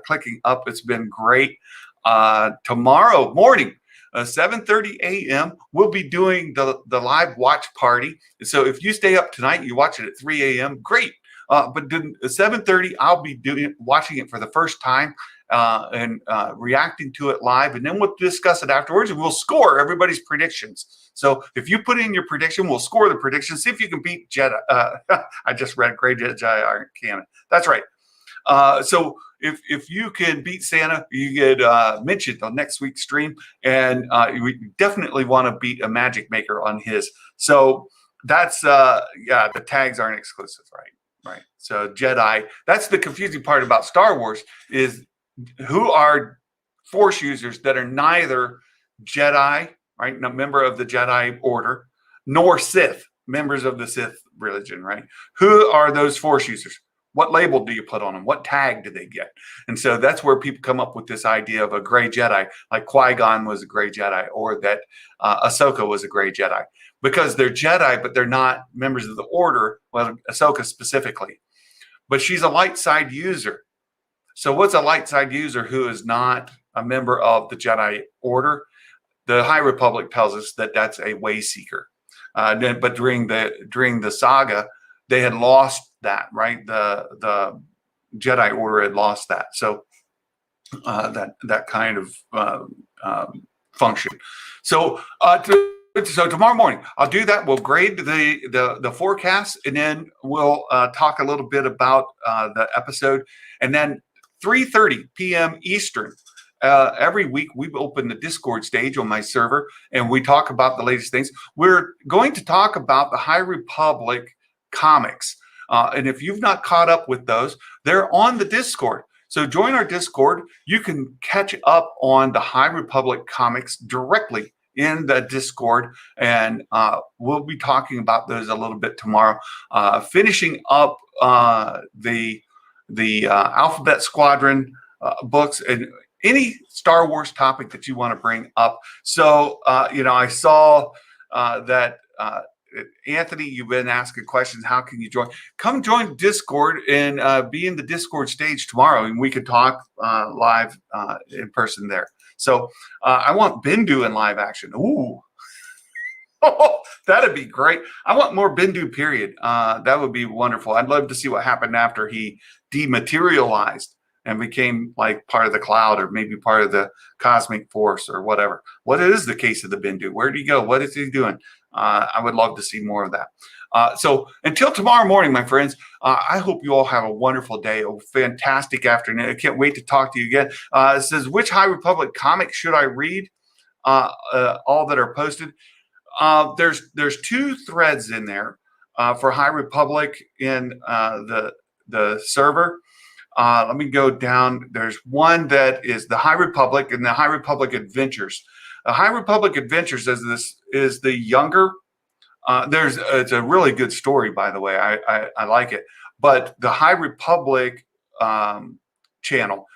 clicking up. It's been great. Tomorrow morning, 7:30 a.m., we'll be doing the live watch party. So if you stay up tonight, you watch it at 3 a.m., great. But at 7:30, I'll be watching it for the first time and reacting to it live. And then we'll discuss it afterwards, and we'll score everybody's predictions. So if you put in your prediction, we'll score the prediction. See if you can beat Jedi. I just read Gray Jedi aren't canon. That's right. So if you can beat Santa, you get mentioned on next week's stream, and we definitely want to beat a Magic Maker on his. So that's yeah, the tags aren't exclusive, right? Right. So Jedi. That's the confusing part about Star Wars is who are Force users that are neither Jedi, right, no member of the Jedi Order, nor Sith, members of the Sith religion, right? Who are those Force users? What label do you put on them? What tag do they get? And so that's where people come up with this idea of a gray Jedi, like Qui-Gon was a gray Jedi, or that Ahsoka was a gray Jedi. Because they're Jedi, but they're not members of the Order, well, Ahsoka specifically. But she's a light side user. So what's a light side user who is not a member of the Jedi Order? The High Republic tells us that that's a way seeker. But during the saga, they had lost that, right? The Jedi Order had lost that. So that kind of function. So so tomorrow morning, I'll do that. We'll grade the forecast, and then we'll talk a little bit about the episode. And then 3:30 p.m. Eastern, every week we open the Discord stage on my server, and we talk about the latest things. We're going to talk about the High Republic comics. And if you've not caught up with those, they're on the Discord. So join our Discord. You can catch up on the High Republic comics directly in the Discord, and we'll be talking about those a little bit tomorrow. Finishing up the Alphabet Squadron books and any Star Wars topic that you want to bring up. So I saw that Anthony, you've been asking questions. How can you join? Come join Discord and be in the Discord stage tomorrow, and we could talk live in person there. So I want Bindu in live action. Ooh, that'd be great. I want more Bindu, period. That would be wonderful. I'd love to see what happened after he dematerialized and became like part of the cloud, or maybe part of the cosmic force, or whatever. What is the case of the Bindu? Where did he go? What is he doing? I would love to see more of that. So until tomorrow morning, my friends, I hope you all have a wonderful day, a fantastic afternoon. I can't wait to talk to you again. It says, which High Republic comic should I read? All that are posted. There's 2 threads in there for High Republic in the server. Let me go down. There's one that is the High Republic and the High Republic Adventures. The High Republic Adventures is the younger. It's a really good story, by the way. I like it. But the High Republic channel,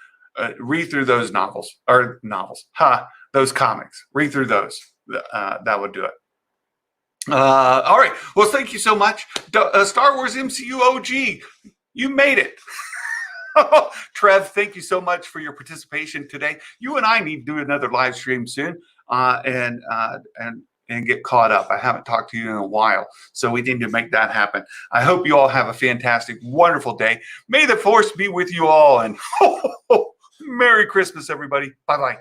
read through those those comics. Read through those. That would do it. All right. Well, thank you so much. Star Wars MCU OG, you made it. Trev, thank you so much for your participation today. You and I need to do another live stream soon and get caught up. I haven't talked to you in a while, so we need to make that happen. I hope you all have a fantastic, wonderful day. May the Force be with you all, and Merry Christmas, everybody. Bye-bye.